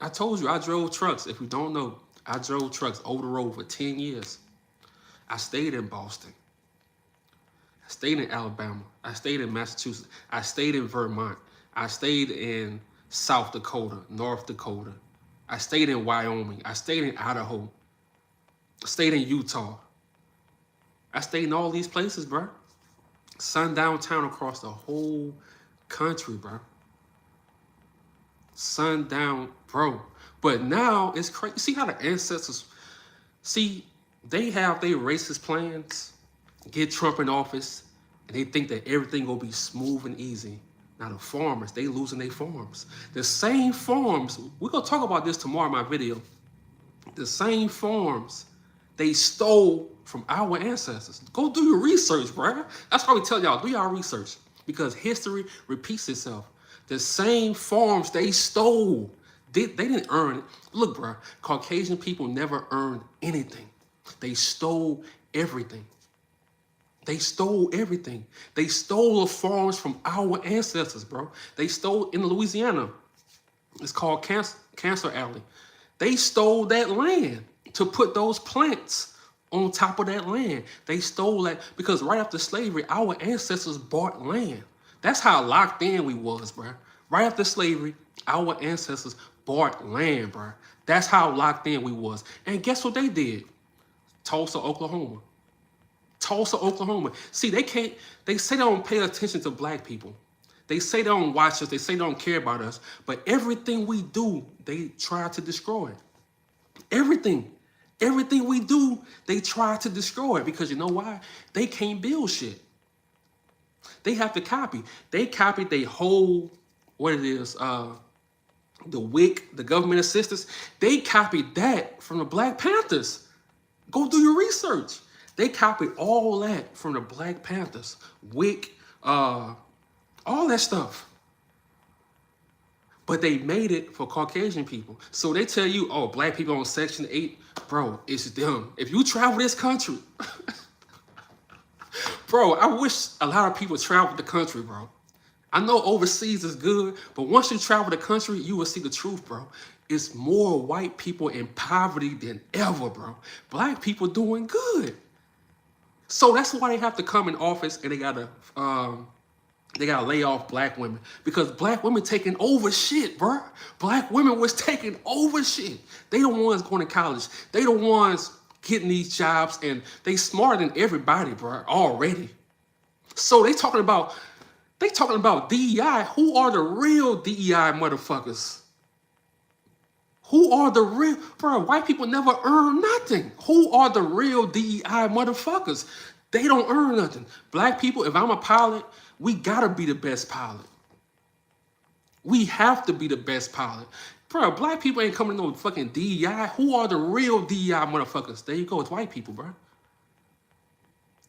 I told you, I drove trucks. If you don't know, I drove trucks over the road for 10 years. I stayed in Boston. I stayed in Alabama. I stayed in Massachusetts. I stayed in Vermont. I stayed in South Dakota, North Dakota. I stayed in Wyoming. I stayed in Idaho. I stayed in Utah. I stayed in all these places, bro. Sundown town across the whole country, bro. Sundown, bro. But now it's crazy. See how the ancestors, see, they have their racist plans, get Trump in office, and they think that everything will be smooth and easy. Now the farmers, they losing their farms. The same farms, we're gonna talk about this tomorrow in my video. The same farms they stole from our ancestors. Go do your research, bro. That's why we tell y'all, do y'all research. Because history repeats itself. The same farms they stole, they didn't earn it. Look, bro, Caucasian people never earned anything. They stole everything. They stole everything. They stole the farms from our ancestors, bro. They stole in Louisiana. It's called Cancer Alley. They stole that land to put those plants on top of that land. They stole that because right after slavery, our ancestors bought land. That's how locked in we was, bro. Right after slavery, our ancestors bought land, bro. That's how locked in we was. And guess what they did? Tulsa, Oklahoma. Tulsa, Oklahoma. See, they say they don't pay attention to black people. They say they don't watch us. They say they don't care about us. But everything we do, they try to destroy. Everything. Everything we do, they try to destroy it. Because you know why? They can't build shit. They have to copy. They copied their whole, what it is, the WIC, the government assistance. They copied that from the Black Panthers. Go do your research. They copied all that from the Black Panthers. WIC, all that stuff. But they made it for Caucasian people. So they tell you, oh, black people on Section 8, bro, it's them. If you travel this country, bro, I wish a lot of people traveled the country, bro. I know overseas is good, but once you travel the country, you will see the truth, bro. It's more white people in poverty than ever, bro. Black people doing good. So that's why they have to come in office and they gotta lay off black women because black women taking over shit, bro. Black women was taking over shit. They the ones going to college. They the ones getting these jobs and they smarter than everybody, bro, already. So they talking about DEI. Who are the real DEI motherfuckers? Who are the real, bro? White people never earn nothing. Who are the real DEI motherfuckers? They don't earn nothing. Black people, if I'm a pilot, we gotta be the best pilot. We have to be the best pilot. Bro, black people ain't coming to no fucking DEI. Who are the real DEI motherfuckers? There you go, it's white people, bro.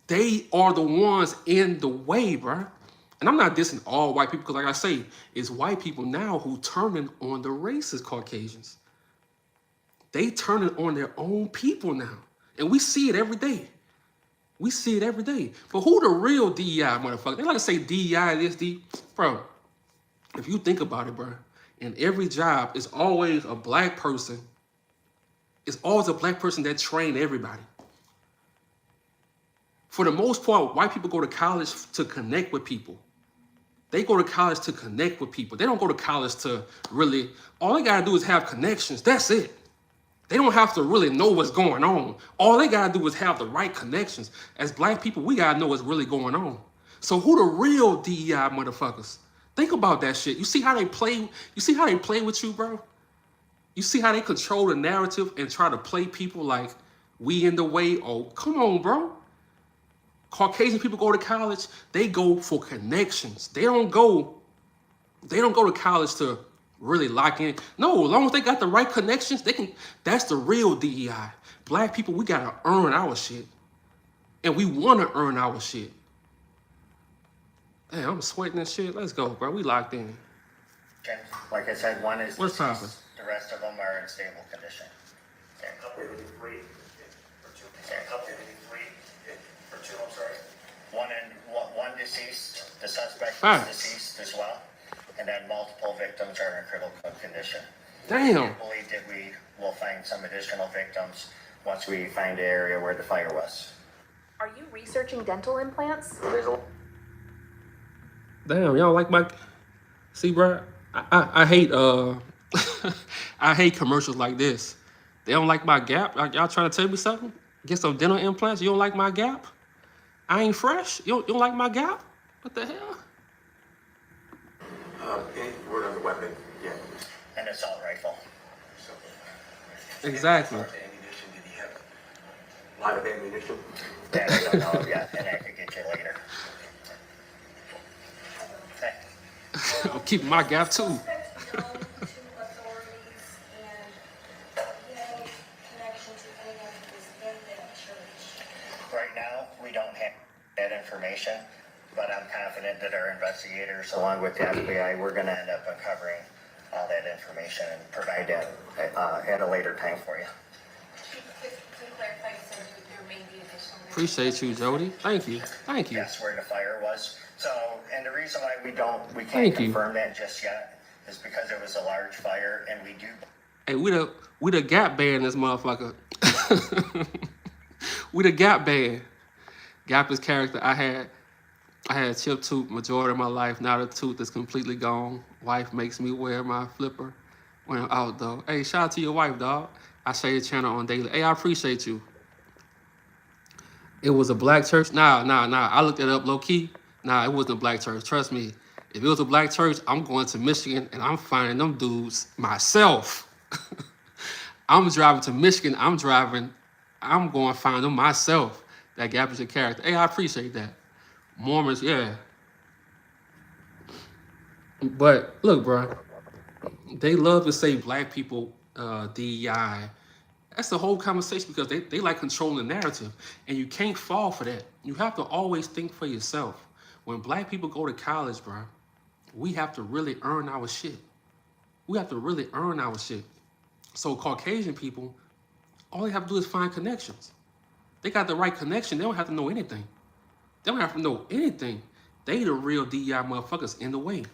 They are the ones in the way, bro. And I'm not dissing all white people, because like I say, it's white people now who turning on the racist Caucasians. They turning on their own people now. And we see it every day. We see it every day. But who the real DEI motherfucker? They like to say DEI this, bro. If you think about it, bro, in every job, it's always a black person. It's always a black person that trained everybody. For the most part, white people go to college to connect with people. They go to college to connect with people. They don't go to college to really, all they gotta do is have connections. That's it. They don't have to really know what's going on. All they gotta do is have the right connections. As black people, we gotta know what's really going on. So who the real DEI motherfuckers? Think about that shit. You see how they play? You see how they play with you, bro? You see how they control the narrative and try to play people like we in the way? Oh, come on, bro. Caucasian people go to college, they go for connections. They don't go to college to really lock in. No, as long as they got the right connections, they can. That's the real DEI. Black people, we gotta earn our shit. And we wanna earn our shit. Hey, I'm sweating this shit. Let's go, bro. We locked in. Like I said, one is What's deceased. poppin'? The rest of them are in stable condition. Three or two. Three or two, I'm sorry. One deceased. The suspect Facts. is deceased as well. And then multiple victims are in critical condition. Damn. I believe that we will find some additional victims once we find the area where the fire was. Are you researching dental implants? Damn, y'all like my... See, bro, I hate I hate commercials like this. They don't like my gap. Y'all trying to tell me something? Get some dental implants? You don't like my gap? I ain't fresh? You don't like my gap? What the hell? Any word on the weapon? Yeah. An assault rifle. Exactly. Ammunition, did he have a lot of ammunition? That I don't know yet, and I could get you later. Okay. I'm keeping my gap too. Right now, we don't have that information, but I'm confident that our investigators, along with the FBI, we're going to end up uncovering all that information and provide that at a later time for you. Appreciate you, Jody. Thank you. Thank you. That's where the fire was. So, and the reason why we can't Thank you. confirm that just yet is because there was a large fire, and we do. Hey, we the Gap band, this motherfucker. We the Gap band. Gap is character. I had a chip tooth majority of my life. Now the tooth is completely gone. Wife makes me wear my flipper when I'm out, though. Hey, shout out to your wife, dog. I share your channel on daily. Hey, I appreciate you. It was a black church? Nah. I looked it up low key. Nah, it wasn't a black church. Trust me. If it was a black church, I'm going to Michigan and I'm finding them dudes myself. I'm driving to Michigan. I'm going to find them myself. That Gap is your character. Hey, I appreciate that. Mormons, yeah. But look, bro, they love to say black people DEI. That's the whole conversation because they like controlling the narrative. And you can't fall for that. You have to always think for yourself. When black people go to college, bro, we have to really earn our shit. We have to really earn our shit. So Caucasian people, all they have to do is find connections. They got the right connection. They don't have to know anything. They don't have to know anything. They the real DEI motherfuckers in the way.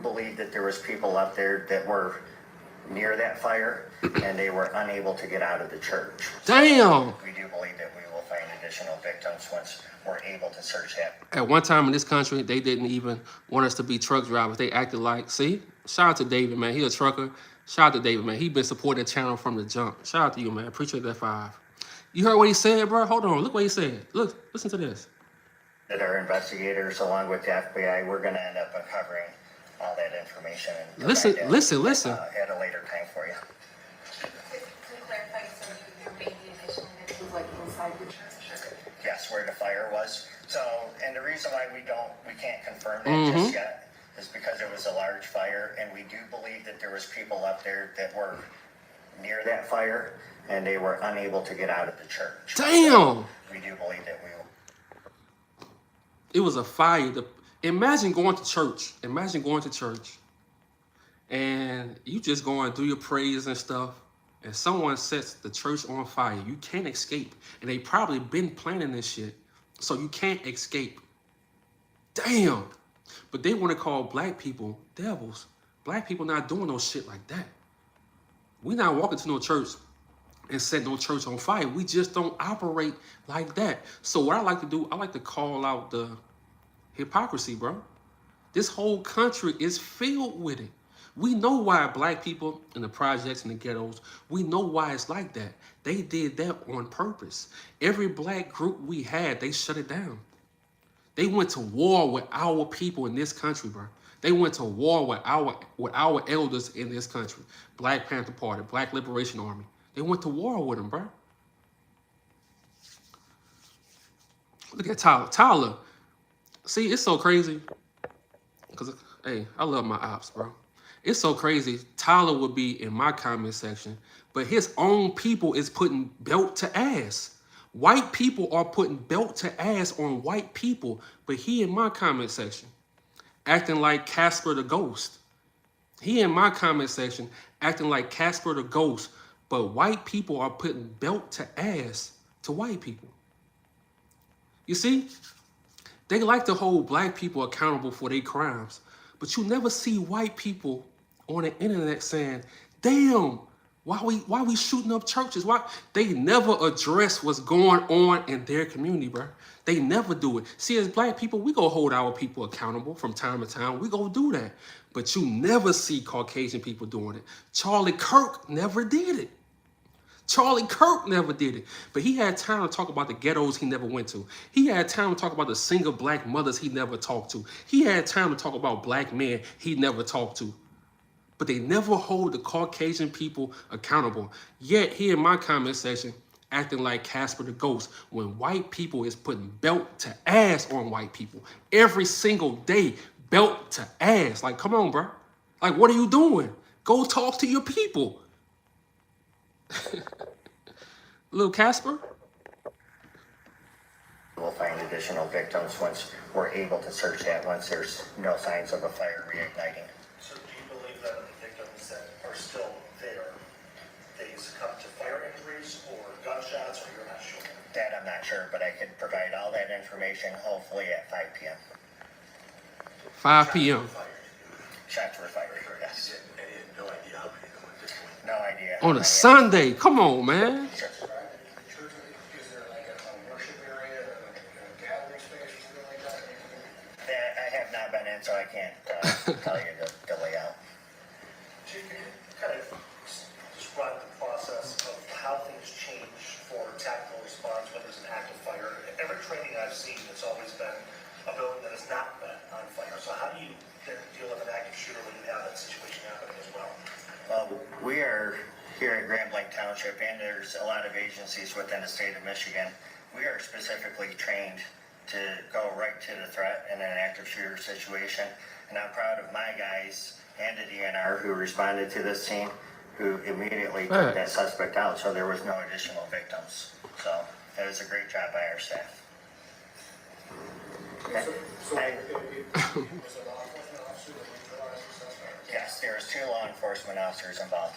Believe that there was people up there that were near that fire and they were unable to get out of the church. Damn! We do believe that we will find additional victims once we're able to search that. At one time in this country, they didn't even want us to be truck drivers. They acted like, see? Shout out to David, man. He a trucker. Shout out to David, man. He been supporting the channel from the jump. Shout out to you, man. Appreciate that 5. You heard what he said, bro? Hold on. Look what he said. Look, listen to this. That our investigators, along with the FBI, we're going to end up uncovering all that information. And Listen. at a later time for you. To clarify, so you made the addition that it was like inside the church? Yes, where the fire was. So, and the reason why we can't confirm that just yet is because it was a large fire, and we do believe that there was people up there that were near that fire, and they were unable to get out of the church. Damn! So we do believe that we will. It was a fire. Imagine going to church. Imagine going to church, and you just go and do your praise and stuff, and someone sets the church on fire. You can't escape, and they probably been planning this shit, so you can't escape. Damn! But they want to call black people devils. Black people not doing no shit like that. We not walking to no church and set no church on fire. We just don't operate like that. So what I like to do, I like to call out the hypocrisy, bro. This whole country is filled with it. We know why black people in the projects and the ghettos, we know why it's like that. They did that on purpose. Every black group we had, they shut it down. They went to war with our people in this country, bro. They went to war with our elders in this country. Black Panther Party, Black Liberation Army. They went to war with them, bro. Look at Tyler. Tyler, see, it's so crazy. Because, hey, I love my ops, bro. It's so crazy. Tyler would be in my comment section, but his own people is putting belt to ass. White people are putting belt to ass on white people, but he in my comment section acting like Casper the Ghost. He in my comment section acting like Casper the Ghost, but white people are putting belt to ass to white people. You see, they like to hold black people accountable for their crimes, but you never see white people on the internet saying, damn, why we shooting up churches? Why? They never address what's going on in their community, bro. They never do it. See, as black people, we go hold our people accountable from time to time. We go do that. But you never see Caucasian people doing it. Charlie Kirk never did it. Charlie Kirk never did it. But he had time to talk about the ghettos he never went to. He had time to talk about the single black mothers he never talked to. He had time to talk about black men he never talked to. But they never hold the Caucasian people accountable. Yet here in my comment section, acting like Casper the Ghost, when white people is putting belt to ass on white people. Every single day, belt to ass. Like, come on, bro. Like, what are you doing? Go talk to your people. Little Casper? We'll find additional victims once we're able to search that, once there's no signs of a fire reigniting. So do you believe that the victims that are still there, they succumbed to fire injuries or gunshots, or you're not sure? That I'm not sure, but I could provide all that information hopefully at 5 p.m. 5 p.m. Shots were fired, yes. No idea how many at this point. No idea. On a Sunday. Come on, man. Sure. Is there like a worship area, a gathering space, or something like that? I have not been in, so I can't tell you the layout. Chief, can you kind of describe the process of how things change for tactical response when there's an active fire? Every training I've seen, it's always been a building that has not been on fire. So how do you deal with an active shooter when you have that situation happening as well? Well, we are here at Grand Blanc Township, and there's a lot of agencies within the state of Michigan. We are specifically trained to go right to the threat in an active shooter situation. And I'm proud of my guys and the DNR who responded to this scene, who immediately took that suspect out, so there was no additional victims. So it was a great job by our staff. Yes, there's 2 law enforcement officers involved.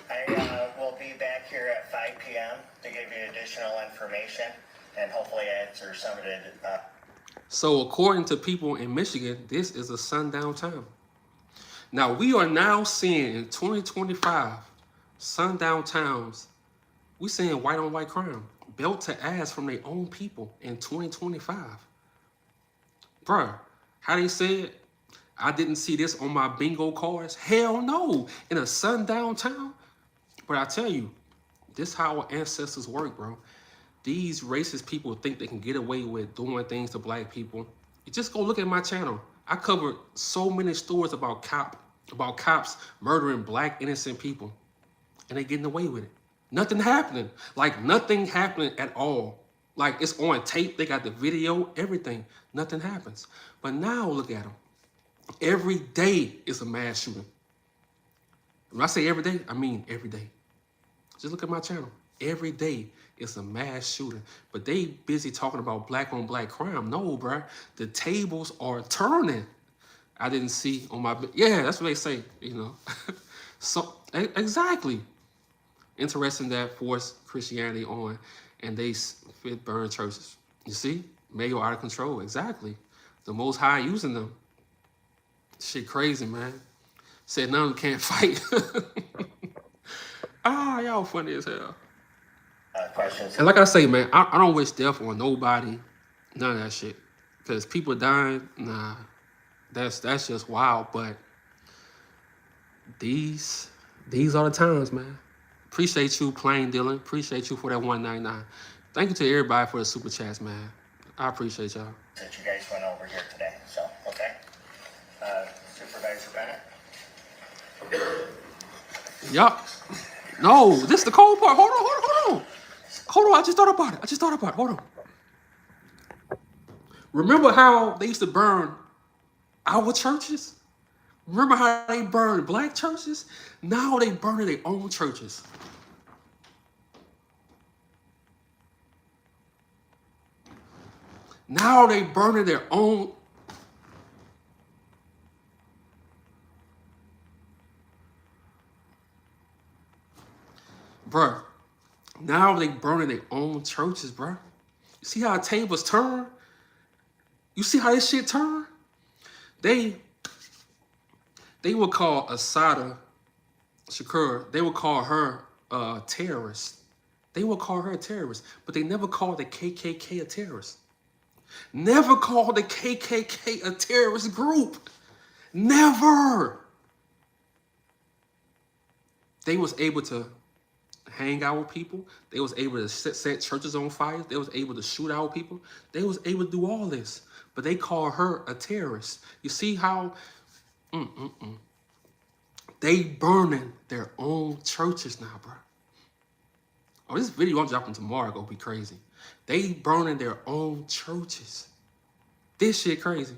I will be back here at 5 p.m. to give you additional information and hopefully answer some of the... So according to people in Michigan, this is a sundown town. Now, we are now seeing in 2025, sundown towns, we seeing white on white crime, belt to ass from their own people in 2025. Bruh, how they said, I didn't see this on my bingo cards? Hell no, in a sundown town. But I tell you, this is how our ancestors work, bro. These racist people think they can get away with doing things to black people. You just go look at my channel. I covered so many stories about cops murdering black innocent people, and they getting away with it. Nothing happening. Like nothing happening at all. Like it's on tape. They got the video, everything. Nothing happens. But now look at them. Every day is a mass shooting. When I say every day, I mean every day. Just look at my channel. Every day is a mass shooting. But they busy talking about black on black crime. No, bruh. The tables are turning. I didn't see on my... Yeah, that's what they say, you know. So, exactly. Interesting that force Christianity on and they fit burn churches. You see? Mayo out of control. Exactly. The Most High using them. Shit crazy, man. Said none of them can't fight. Y'all funny as hell. questions. And like I say, man, I don't wish death on nobody. None of that shit. Because people dying, nah. That's just wild. But these are the times, man. Appreciate you, Plain Dylan. Appreciate you for that $1.99. Thank you to everybody for the super chats, man. I appreciate y'all. That you guys went over here today. So, okay. Supervisor Bennett. Yup. No, this is the cold part. Hold on. Hold on, I just thought about it. Hold on. Remember how they used to burn our churches? Remember how they burned black churches? Now they burning their own churches. Now they burning their own. Bruh, now they burning their own churches, bruh. You see how tables turn? You see how this shit turn? They would call Asada Shakur, they would call her a terrorist. They would call her a terrorist, but they never called the KKK a terrorist. Never called the KKK a terrorist group. Never. They was able to hang out with people. They was able to set churches on fire. They was able to shoot out people. They was able to do all this. But they call her a terrorist. You see how they burning their own churches now, bro. Oh, this video I'm dropping tomorrow gonna be crazy. They burning their own churches. This shit crazy.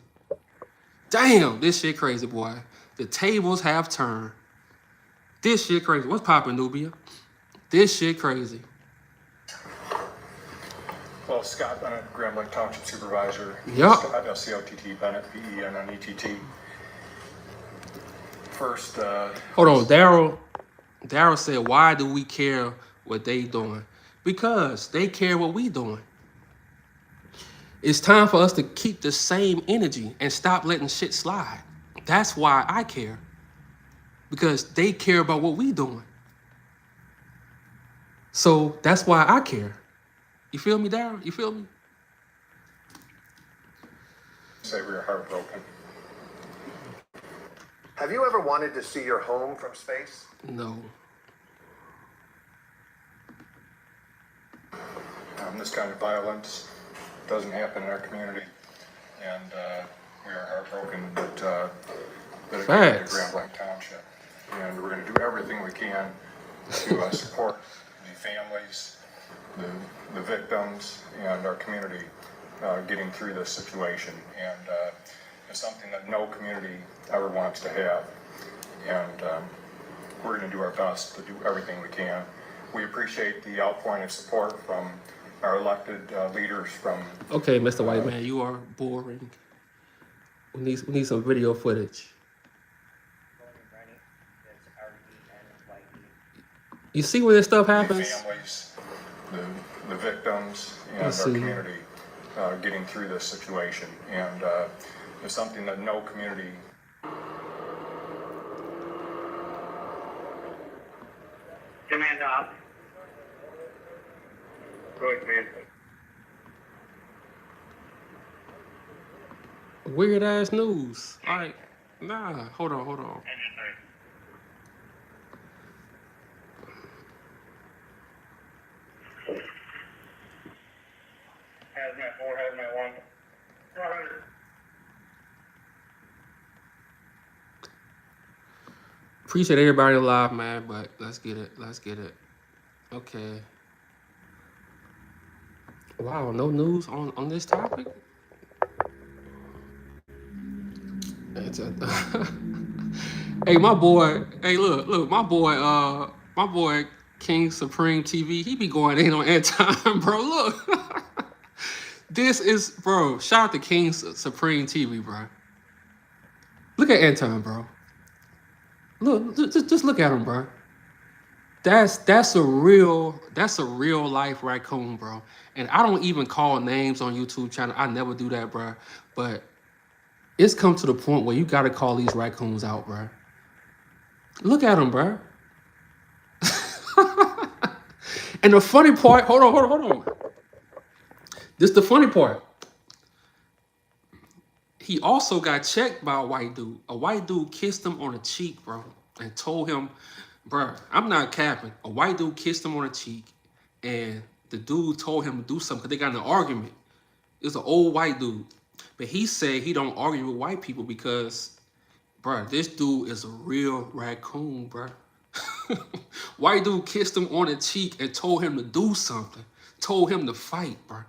Damn, this shit crazy, boy. The tables have turned. This shit crazy. What's poppin', Nubia? This shit crazy. Well, Scott Bennett, Grand Blanc Township Supervisor. Yep. Scott, S-C-O-T-T, Bennett, B-E-N-N-E-T-T. First, Hold on, Daryl said, why do we care what they doing? Because they care what we doing. It's time for us to keep the same energy and stop letting shit slide. That's why I care. Because they care about what we doing. So that's why I care. You feel me, Darryl? You feel me? Say we are heartbroken. Have you ever wanted to see your home from space? No. This kind of violence doesn't happen in our community, and we are heartbroken that it happened to Grand Blanc Township. And we're going to do everything we can to support the families, the victims, and our community getting through this situation. And it's something that no community ever wants to have. And we're going to do our best to do everything we can. We appreciate the outpouring of support from our elected leaders from... Okay, Mr. White Man, you are boring. We need some video footage. You see where this stuff happens? The families, the victims, and our community getting through this situation. And it's something that no community... Command up. Go ahead, Command. Weird ass news. All right. Nah, hold on. Hazmat 4, Hazmat 1. Appreciate everybody alive, man, but let's get it. Okay. Wow, no news on this topic? Hey, my boy, look, my boy King Supreme TV, he be going in on Anton, bro. Look. This is, bro, shout out to King Supreme TV, bro. Look at Anton, bro. Look, just look at him, bro. That's a real life raccoon, bro. And I don't even call names on YouTube channel. I never do that, bro. But it's come to the point where you gotta call these raccoons out, bro. Look at him, bro. And the funny part, hold on. This is the funny part. He also got checked by a white dude. A white dude kissed him on the cheek, bro, and told him, bro, I'm not capping. A white dude kissed him on the cheek, and the dude told him to do something because they got in an argument. It was an old white dude. But he said he don't argue with white people because, bro, this dude is a real raccoon, bro. White dude kissed him on the cheek and told him to do something. Told him to fight, bro.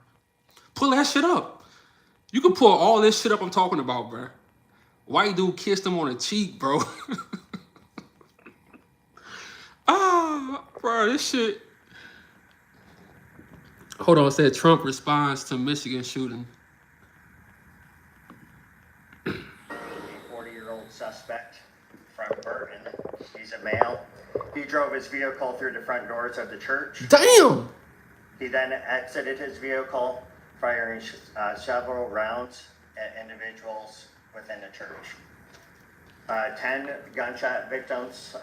Pull that shit up. You can pull all this shit up I'm talking about, bro. White dude kissed him on the cheek, bro. Bro, this shit. Hold on, it said Trump responds to Michigan shooting. 40-year-old suspect from Burton. He's a male. He drove his vehicle through the front doors of the church. Damn! He then exited his vehicle, firing several rounds at individuals within the church. 10 gunshot victims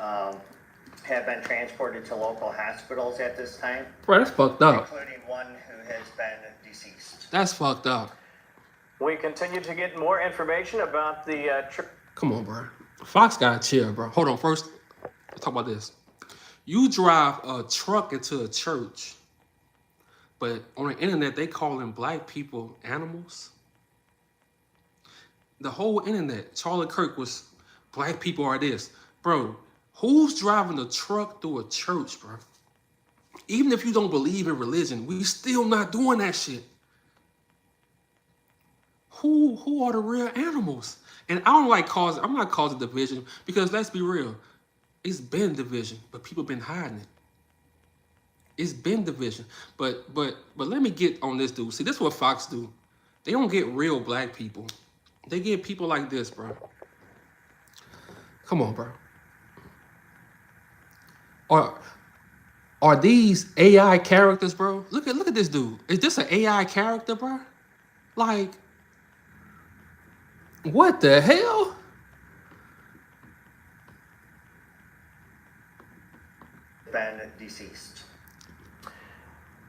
have been transported to local hospitals at this time. Bro, that's fucked up. Including one who has been deceased. That's fucked up. We continue to get more information about the Come on, bro. Fox gotta chill, bro. Hold on, first, let's talk about this. You drive a truck into a church, but on the internet, they calling black people animals. The whole internet, Charlie Kirk was, black people are this. Bro, who's driving a truck through a church, bro? Even if you don't believe in religion, we still not doing that shit. Who are the real animals? And I'm not causing division because let's be real. It's been division, but people been hiding it. It's been division. But let me get on this dude. See, this is what Fox do. They don't get real black people. They get people like this, bro. Come on, bro. Are these AI characters, bro? Look at this dude. Is this an AI character, bro? Like, what the hell? Been deceased.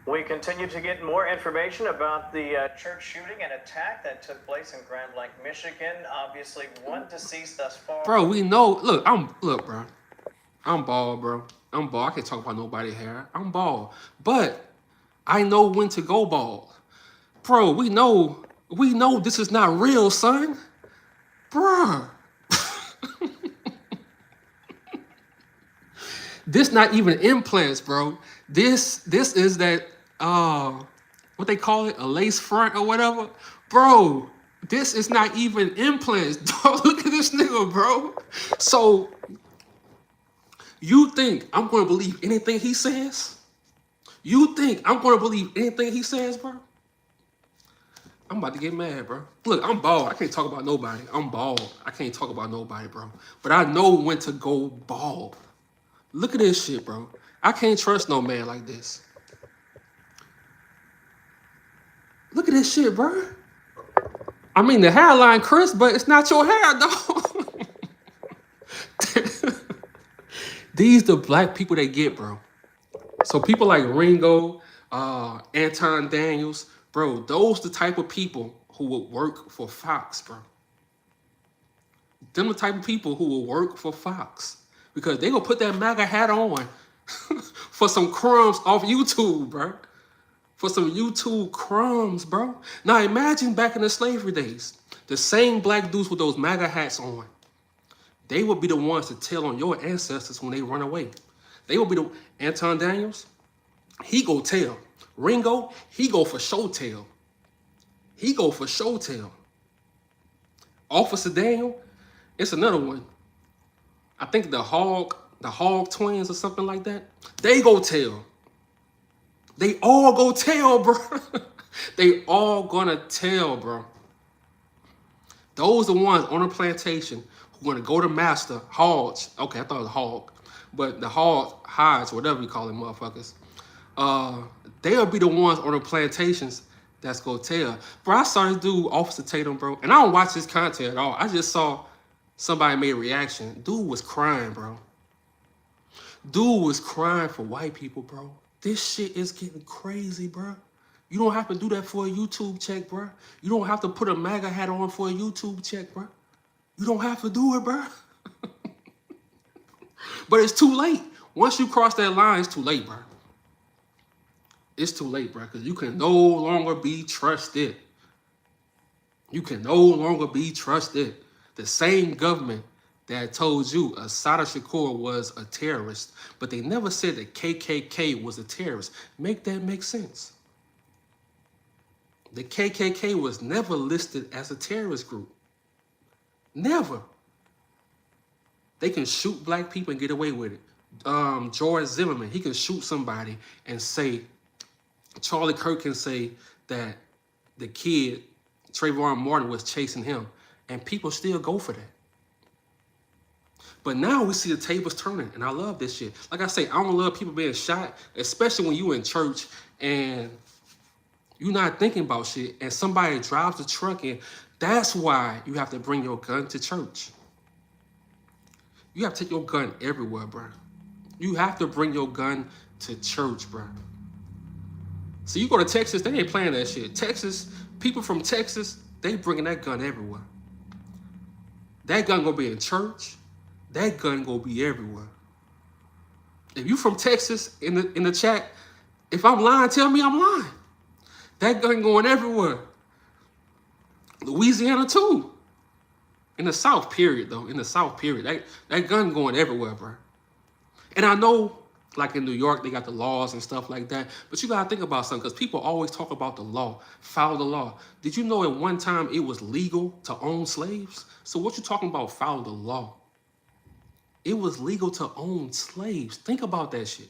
We continue to get more information about the church shooting and attack that took place in Grand Blanc, Michigan. Obviously, one deceased thus far. Bro, we know. Look, bro. I'm bald, bro. I'm bald. I can't talk about nobody hair. I'm bald. But I know when to go bald. Bro, we know this is not real, son. Bruh. This not even implants, bro. This is that what they call it, a lace front or whatever. Bro, this is not even implants. Dog, look at this nigga, bro. So you think I'm gonna believe anything he says? You think I'm gonna believe anything he says, bro? I'm about to get mad, bro. Look, I'm bald. I can't talk about nobody. I'm bald. I can't talk about nobody, bro. But I know when to go bald. Look at this shit, bro. I can't trust no man like this. Look at this shit, bro. I mean, the hairline crisp, but it's not your hair, dog. These the black people they get, bro. So people like Ringo, Anton Daniels, bro, those the type of people who would work for Fox, bro. Them the type of people who will work for Fox. Because they gonna put that MAGA hat on for some crumbs off YouTube, bro. For some YouTube crumbs, bro. Now imagine back in the slavery days, the same black dudes with those MAGA hats on, they would be the ones to tell on your ancestors when they run away. They will be the Anton Daniels, he go tell. Ringo, he go for show tell. He go for show tell. Officer Daniel, it's another one. I think the Hog twins or something like that. They go tell. They all go tell, bro. They all gonna tell, bro. Those are the ones on the plantation who gonna go to master hogs. Okay, I thought it was hog, but the hog hides, whatever you call them, motherfuckers. They'll be the ones on the plantations that's gonna tell. Bro, I saw this dude, Officer Tatum, bro, and I don't watch his content at all. I just saw somebody made a reaction. Dude was crying, bro. Dude was crying for white people, bro. This shit is getting crazy, bro. You don't have to do that for a YouTube check, bro. You don't have to put a MAGA hat on for a YouTube check, bro. You don't have to do it, bro. But it's too late. Once you cross that line, it's too late, bro. It's too late, bro, because you can no longer be trusted. You can no longer be trusted. The same government that told you Assata Shakur was a terrorist, but they never said that KKK was a terrorist. Make that make sense. The KKK was never listed as a terrorist group. Never. They can shoot black people and get away with it. George Zimmerman, he can shoot somebody and say, Charlie Kirk can say that the kid, Trayvon Martin, was chasing him, and people still go for that. But now we see the tables turning, and I love this shit. Like I say, I don't love people being shot, especially when you in church and you're not thinking about shit, and somebody drives the truck in. That's why you have to bring your gun to church. You have to take your gun everywhere, bro. You have to bring your gun to church, bro. So you go to Texas, they ain't playing that shit. Texas, people from Texas, they bringing that gun everywhere. That gun gonna be in church. That gun gonna be everywhere. If you from Texas in the chat, if I'm lying, tell me I'm lying. That gun going everywhere. Louisiana too. In the South, period, though. In the South, period. That gun going everywhere, bro. And I know, like in New York, they got the laws and stuff like that. But you gotta think about something, because people always talk about the law, follow the law. Did you know at one time it was legal to own slaves? So what you talking about, follow the law? It was legal to own slaves. Think about that shit.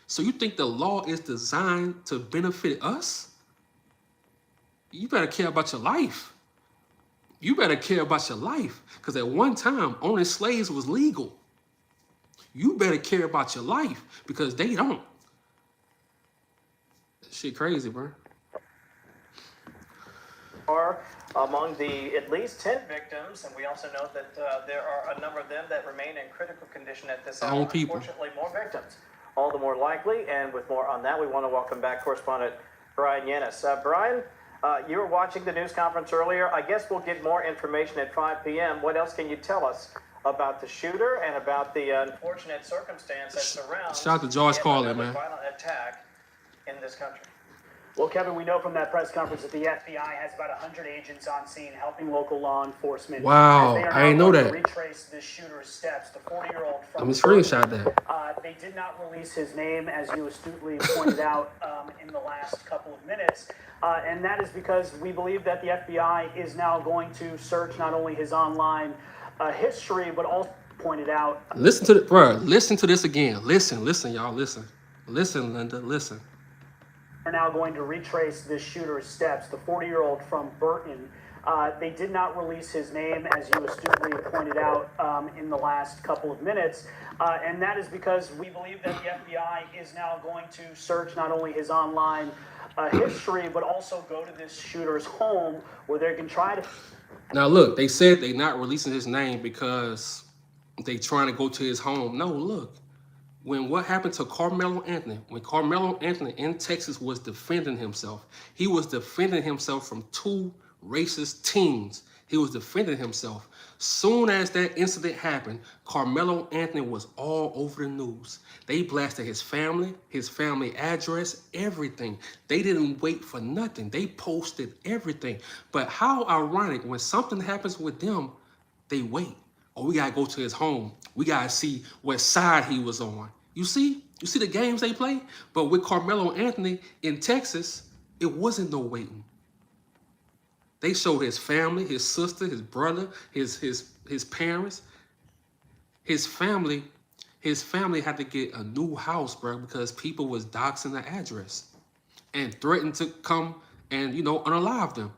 So you think the law is designed to benefit us? You better care about your life. You better care about your life. Because at one time, owning slaves was legal. You better care about your life, because they don't. That shit crazy, bro. are among the at least 10 victims, and we also know that there are a number of them that remain in critical condition at this hour. Unfortunately, more victims, all the more likely. And with more on that, we want to welcome back correspondent Brian Yanis. Brian, you were watching the news conference earlier. I guess we'll get more information at 5 p.m. What else can you tell us about the shooter and about the unfortunate circumstance that surrounds shout out to George Carlin, man. Violent attack in this country? Well, Kevin, we know from that press conference that the FBI has about 100 agents on scene helping local law enforcement. Wow, I didn't know that. Retrace this shooter's steps. The 40-year-old from Let me screenshot that. They did not release his name, as you astutely pointed out in the last couple of minutes. And that is because we believe that the FBI is now going to search not only his online history, but also pointed out. Listen to this again. Listen, y'all, listen. Listen, Linda, listen. Are now going to retrace this shooter's steps. The 40-year-old from Burton. They did not release his name, as you astutely pointed out in the last couple of minutes. And that is because we believe that the FBI is now going to search not only his online history, but also go to this shooter's home where they can try to... Now, look, they said they're not releasing his name because they trying to go to his home. No, look. When what happened to Carmelo Anthony, when Carmelo Anthony in Texas was defending himself, he was defending himself from two racist teams. He was defending himself. Soon as that incident happened, Carmelo Anthony was all over the news. They blasted his family address, everything. They didn't wait for nothing. They posted everything. But how ironic, when something happens with them, they wait. Oh, we got to go to his home. We got to see what side he was on. You see the games they play? But with Carmelo Anthony in Texas, it wasn't no waiting. They showed his family, his sister, his brother, his parents. His family had to get a new house, bro, because people was doxing the address and threatened to come and, unalive them.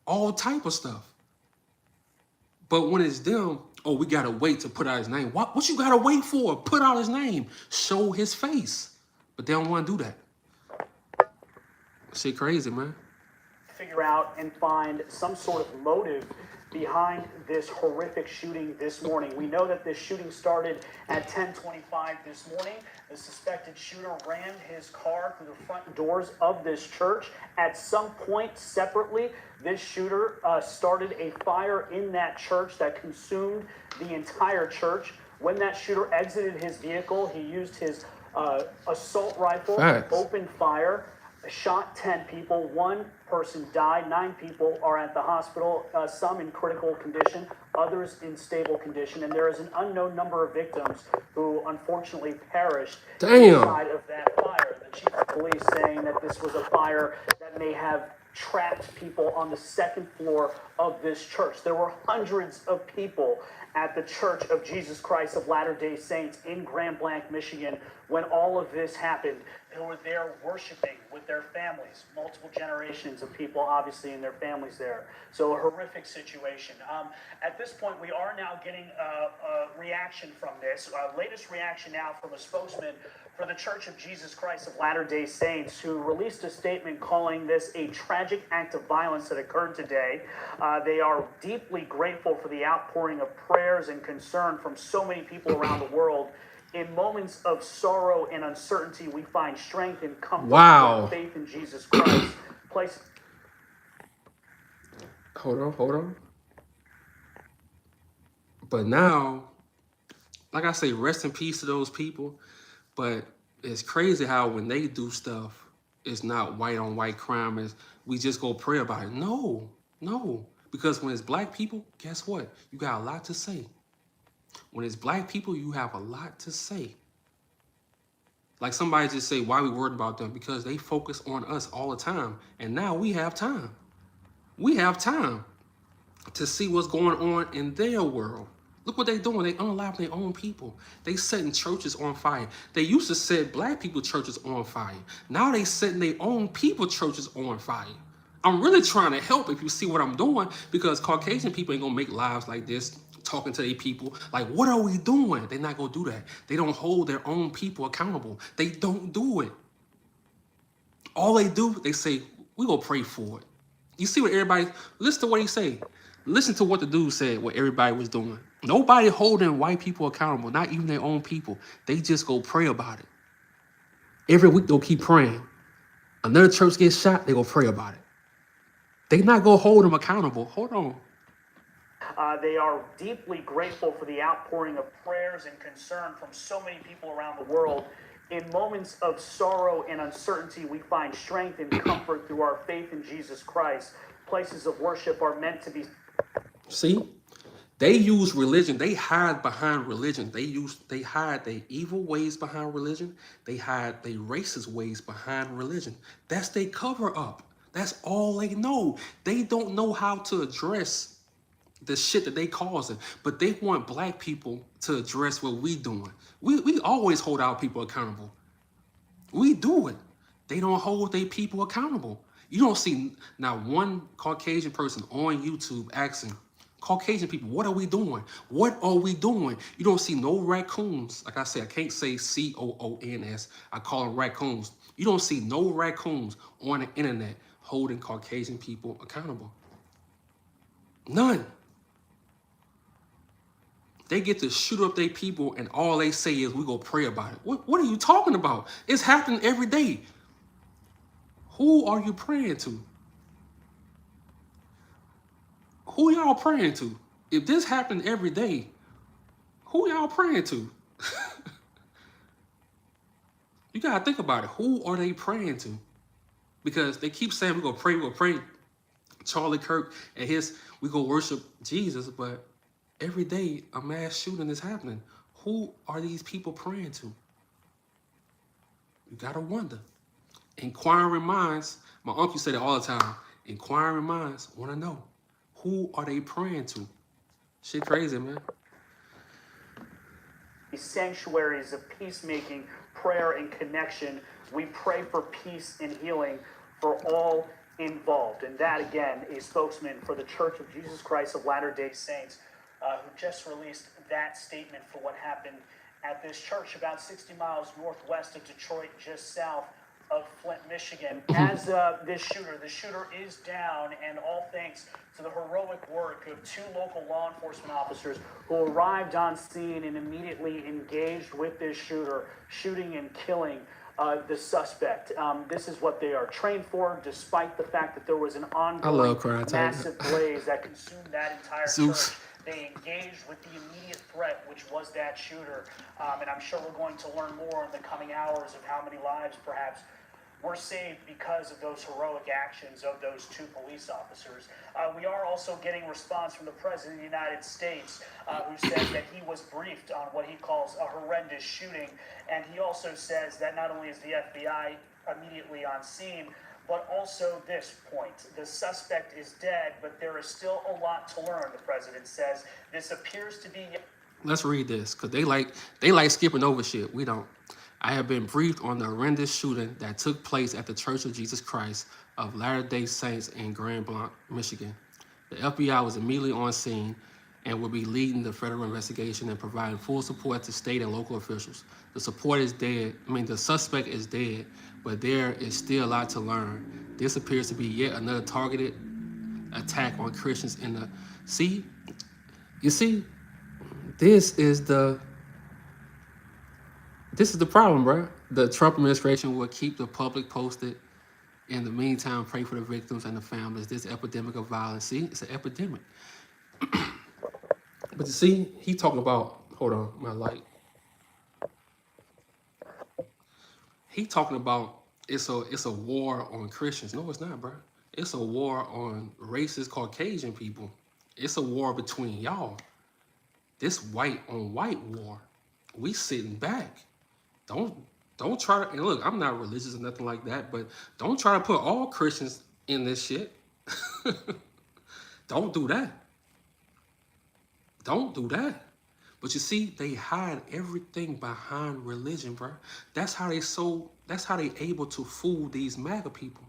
All type of stuff. But when it's them, oh, we gotta wait to put out his name. What you gotta wait for? Put out his name. Show his face. But they don't want to do that. Shit crazy, man. Figure out and find some sort of motive behind this horrific shooting this morning. We know that this shooting started at 10:25 this morning. The suspected shooter ran his car through the front doors of this church. At some point, separately, this shooter started a fire in that church that consumed the entire church. When that shooter exited his vehicle, he used his assault rifle, opened fire, shot 10 people. One person died. 9 people are at the hospital, some in critical condition, others in stable condition. And there is an unknown number of victims who unfortunately perished inside of that fire. The chief of police saying that this was a fire that may have trapped people on the second floor of this church. There were hundreds of people at the Church of Jesus Christ of Latter-day Saints in Grand Blanc, Michigan, when all of this happened. They were there worshiping with their families, multiple generations of people, obviously, and their families there. So a horrific situation. At this point, we are now getting a reaction from this. Latest reaction now from a spokesman for the Church of Jesus Christ of Latter-day Saints, who released a statement calling this a tragic act of violence that occurred today. They are deeply grateful for the outpouring of prayers and concern from so many people around the world. In moments of sorrow and uncertainty, we find strength and comfort and faith in Jesus Christ. Hold on. But now, like I say, rest in peace to those people. But it's crazy how when they do stuff, it's not white on white crime. Is we just go pray about it. No. Because when it's black people, guess what? You got a lot to say. When it's black people, you have a lot to say. Like somebody just say, why are we worried about them? Because they focus on us all the time. And now we have time. We have time to see what's going on in their world. Look what they're doing. They unalive their own people. They setting churches on fire. They used to set black people churches on fire. Now they setting their own people churches on fire. I'm really trying to help if you see what I'm doing, because Caucasian people ain't gonna make lives like this, talking to their people. Like, what are we doing? They're not gonna do that. They don't hold their own people accountable. They don't do it. All they do, they say, we gonna pray for it. You see what everybody, listen to what he say. Listen to what the dude said, what everybody was doing. Nobody holding white people accountable, not even their own people. They just go pray about it. Every week they'll keep praying. Another church gets shot, they go pray about it. They not gonna hold them accountable. Hold on. They are deeply grateful for the outpouring of prayers and concern from so many people around the world. In moments of sorrow and uncertainty, we find strength and comfort through our faith in Jesus Christ. Places of worship are meant to be. See? They use religion. They hide behind religion. They hide their evil ways behind religion. They hide their racist ways behind religion. That's their cover up. That's all they know. They don't know how to address the shit that they causing, but they want black people to address what we doing. We always hold our people accountable. We do it. They don't hold their people accountable. You don't see not one Caucasian person on YouTube asking, Caucasian people, what are we doing? What are we doing? You don't see no raccoons. Like I said, I can't say COONS. I call them raccoons. You don't see no raccoons on the internet holding Caucasian people accountable. None. They get to shoot up their people and all they say is, we go pray about it. What are you talking about? It's happening every day. Who are you praying to? Who y'all praying to? If this happened every day, who y'all praying to? You gotta think about it. Who are they praying to? Because they keep saying we gonna pray. Charlie Kirk and we go worship Jesus, but every day a mass shooting is happening. Who are these people praying to? You gotta wonder. Inquiring minds, my uncle said it all the time. Inquiring minds wanna know. Who are they praying to? Shit crazy, man. Sanctuaries of peacemaking, prayer, and connection. We pray for peace and healing for all involved. And that, again, a spokesman for the Church of Jesus Christ of Latter-day Saints, who just released that statement for what happened at this church about 60 miles northwest of Detroit, just south of Flint, Michigan. As the shooter is down, and all thanks to the heroic work of 2 local law enforcement officers who arrived on scene and immediately engaged with this shooter, shooting and killing the suspect. This is what they are trained for, despite the fact that there was an ongoing massive blaze that consumed that entire church. They engaged with the immediate threat, which was that shooter. And I'm sure we're going to learn more in the coming hours of how many lives perhaps were saved because of those heroic actions of those 2 police officers. We are also getting response from the President of the United States, who says that he was briefed on what he calls a horrendous shooting. And he also says that not only is the FBI immediately on scene, but also this point. The suspect is dead, but there is still a lot to learn, the President says. This appears to be... Let's read this, because they like skipping over shit. We don't. I have been briefed on the horrendous shooting that took place at the Church of Jesus Christ of Latter-day Saints in Grand Blanc, Michigan. The FBI was immediately on scene and will be leading the federal investigation and providing full support to state and local officials. The suspect is dead, but there is still a lot to learn. This appears to be yet another targeted attack on Christians in the... You see, this is the problem, bro. The Trump administration will keep the public posted. In the meantime, pray for the victims and the families. This epidemic of violence, see, it's an epidemic. But you see, he talking about, hold on, my light. He talking about it's a war on Christians. No, it's not, bro. It's a war on racist Caucasian people. It's a war between y'all. This white on white war. We sitting back. Don't try to, and look, I'm not religious or nothing like that, but don't try to put all Christians in this shit. Don't do that. Don't do that. But you see, they hide everything behind religion, bro. That's how they able to fool these MAGA people.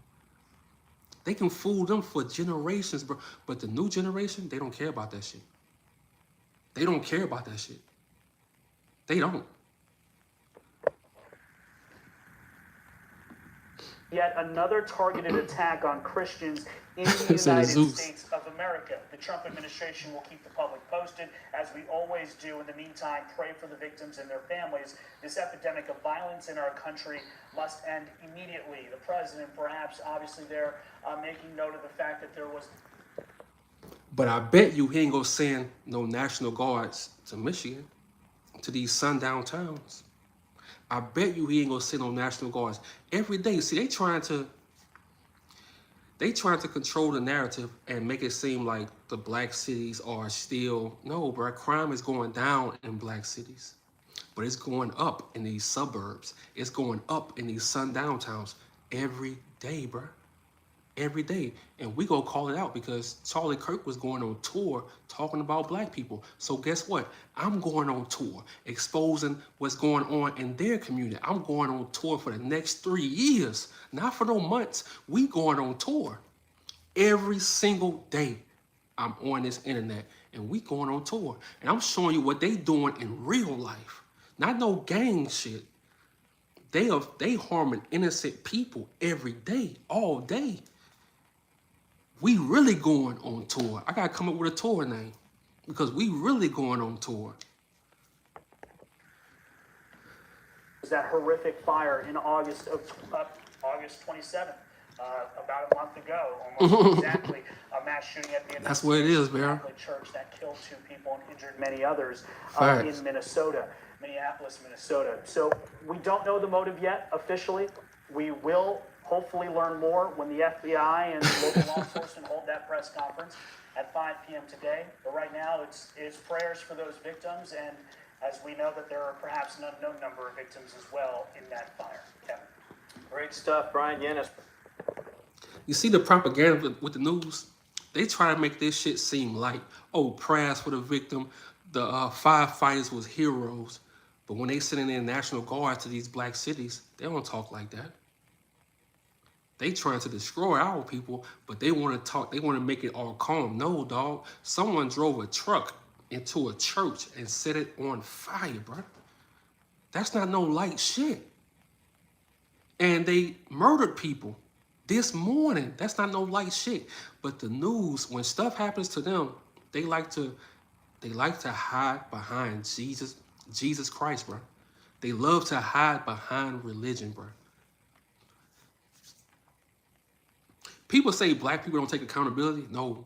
They can fool them for generations, bro. But the new generation, they don't care about that shit. They don't care about that shit. They don't. Yet another targeted attack on Christians in the Instead of United Zeus. States of America. The Trump administration will keep the public posted, as we always do. In the meantime, pray for the victims and their families. This epidemic of violence in our country must end immediately. The president, perhaps, obviously, there making note of the fact that there was. But I bet you he ain't gonna send no National Guards to Michigan, to these sundown towns. I bet you he ain't gonna send no National Guards every day. See, they trying to control the narrative and make it seem like the black cities are still, no, bro, crime is going down in black cities. But it's going up in these suburbs. It's going up in these sundown towns every day, bro. Every day. And we gonna call it out because Charlie Kirk was going on tour talking about black people. So guess what? I'm going on tour exposing what's going on in their community. I'm going on tour for the next 3 years, not for no months. We going on tour every single day. I'm on this internet and we going on tour. And I'm showing you what they doing in real life. Not no gang shit. They harming innocent people every day, all day. We really going on tour. I gotta come up with a tour name because we really going on tour. That horrific fire in August 27th, about a month ago, almost exactly, a mass shooting at the That's what it is, man. Catholic church that killed 2 people and injured many others in Minneapolis, Minnesota. So we don't know the motive yet officially. We will hopefully learn more when the FBI and local law enforcement hold that press conference at 5 p.m. today. But right now, it's prayers for those victims, and as we know that there are perhaps an unknown number of victims as well in that fire. Kevin. Great stuff, Brian Yennis. You see the propaganda with the news? They try to make this shit seem like, oh, prayers for the victim. The firefighters was heroes. But when they send in National Guard to these black cities, they don't talk like that. They trying to destroy our people, but they want to talk. They want to make it all calm. No, dog. Someone drove a truck into a church and set it on fire, bro. That's not no light shit. And they murdered people this morning. That's not no light shit. But the news, when stuff happens to them, they like to hide behind Jesus Christ, bro. They love to hide behind religion, bro. People say black people don't take accountability. No,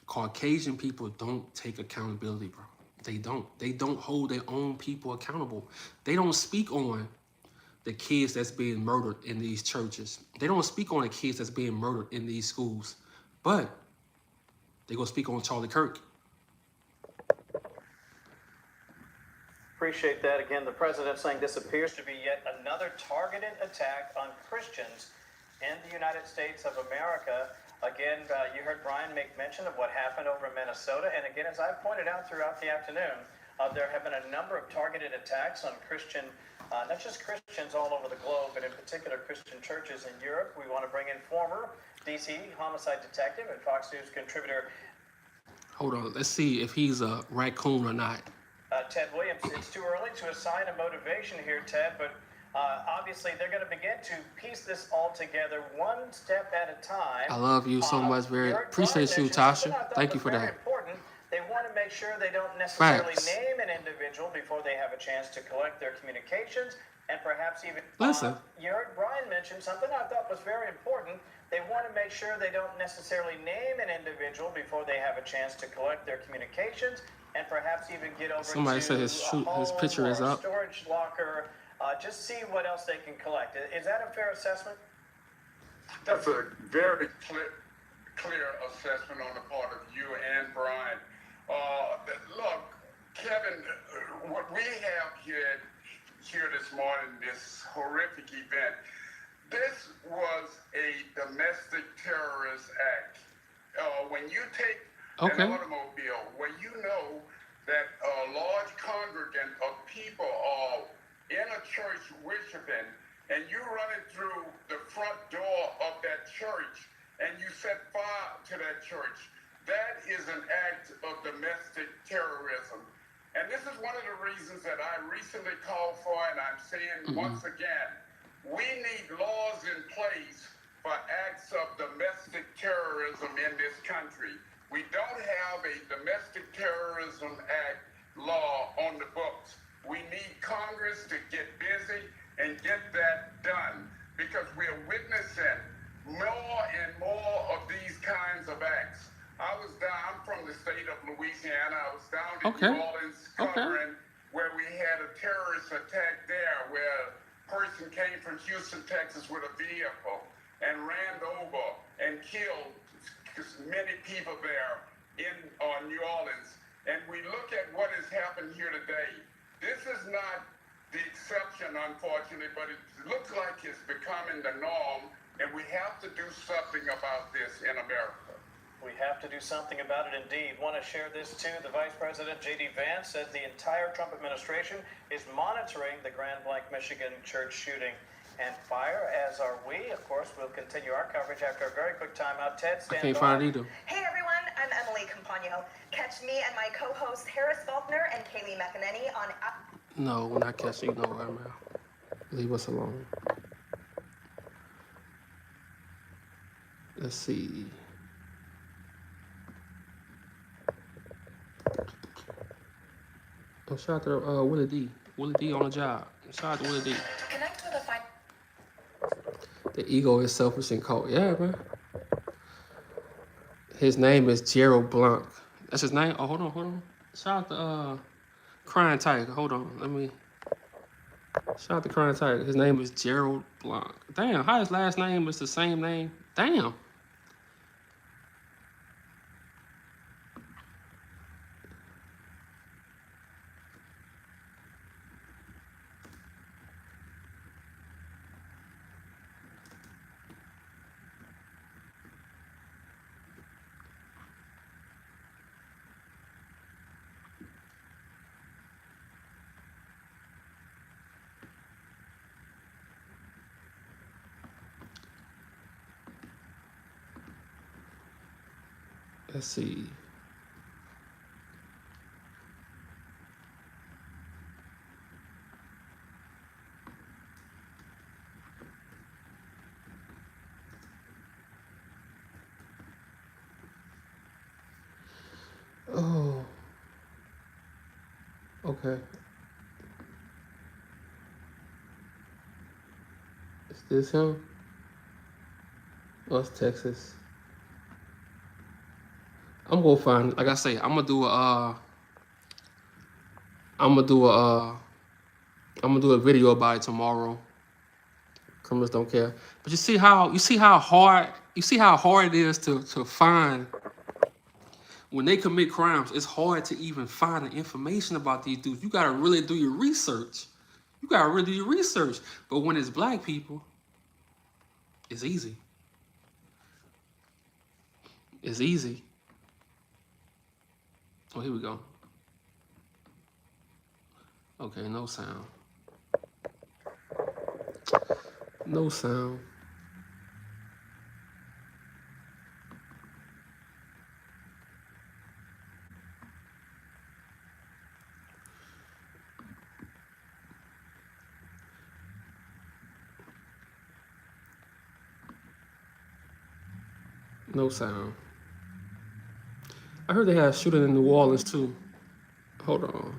Caucasian people don't take accountability, bro. They don't. They don't hold their own people accountable. They don't speak on the kids that's being murdered in these churches. They don't speak on the kids that's being murdered in these schools. But they go speak on Charlie Kirk. Appreciate that. Again, the president saying this appears to be yet another targeted attack on Christians in the United States of America. Again, you heard Brian make mention of what happened over in Minnesota. And again, as I pointed out throughout the afternoon, there have been a number of targeted attacks on Christian, not just Christians all over the globe, but in particular Christian churches in Europe. We want to bring in former D.C. homicide detective and Fox News contributor. Hold on, let's see if he's a raccoon or not. Ted Williams. It's too early to assign a motivation here, Ted, but obviously they're going to begin to piece this all together one step at a time. I love you so much, very appreciate you, Tasha. Thank you for that. Important. They want to make sure they don't necessarily name an individual before they have a chance to collect their communications and perhaps even. Listen. You heard Brian mention something I thought was very important. They want to make sure they don't necessarily name an individual before they have a chance to collect their communications and perhaps even get over Somebody to said his picture is up. Storage locker. Just see what else they can collect. Is that a fair assessment? That's a very clear assessment on the part of you and Brian. Look, Kevin, what we have here this morning, this horrific event, this was a domestic terrorist act. When you take an automobile, when you know that a large congregant of people are in a church worshiping, and you running through the front door of that church, and you set fire to that church, that is an act of domestic terrorism. And this is one of the reasons that I recently called for, and I'm saying once again, We need laws in place for acts of domestic terrorism in this country. We don't have a domestic terrorism act law on the books. We need Congress to get busy and get that done, because we're witnessing more and more of these kinds of acts. I'm from the state of Louisiana. I was down in New Orleans covering where we had a terrorist attack there, where a person came from Houston, Texas with a vehicle and ran over and killed many people there in New Orleans. And we look at what has happened here today. This is not the exception, unfortunately, but it looks like it's becoming the norm, and we have to do something about this in America. We have to do something about it indeed. Want to share this too. The Vice President, J.D. Vance, says the entire Trump administration is monitoring the Grand Blanc, Michigan church shooting and fire, as are we. Of course, we'll continue our coverage after a very quick timeout. Ted, stand by. I can't find it either. Hey everyone, I'm Emily Campagno. Catch me and my co-host Harris Faulkner and Kaylee McEnany on... No, we're not catching you nowhere, man. Leave us alone. Let's see. Oh, shout out to Willie D. Willie D on the job. Shout out to Willie D. Connect with a The ego is selfish and cold. Yeah, man. His name is Gerald Blanc. That's his name? Oh, hold on. Shout out to Crying Tiger. Hold on. Let me... Shout out to Crying Tiger. His name is Gerald Blanc. Damn, how his last name is the same name? Damn. Let's see. Oh. Okay. Is this him? Oh, it's Texas. I'm gonna find, like I say, I'm gonna do a video about it tomorrow. Criminals don't care. But you see how hard it is to find when they commit crimes. It's hard to even find the information about these dudes. You gotta really do your research. But when it's black people, it's easy. It's easy. Oh, here we go. Okay, no sound. No sound. No sound. I heard they had a shooting in New Orleans too. Hold on.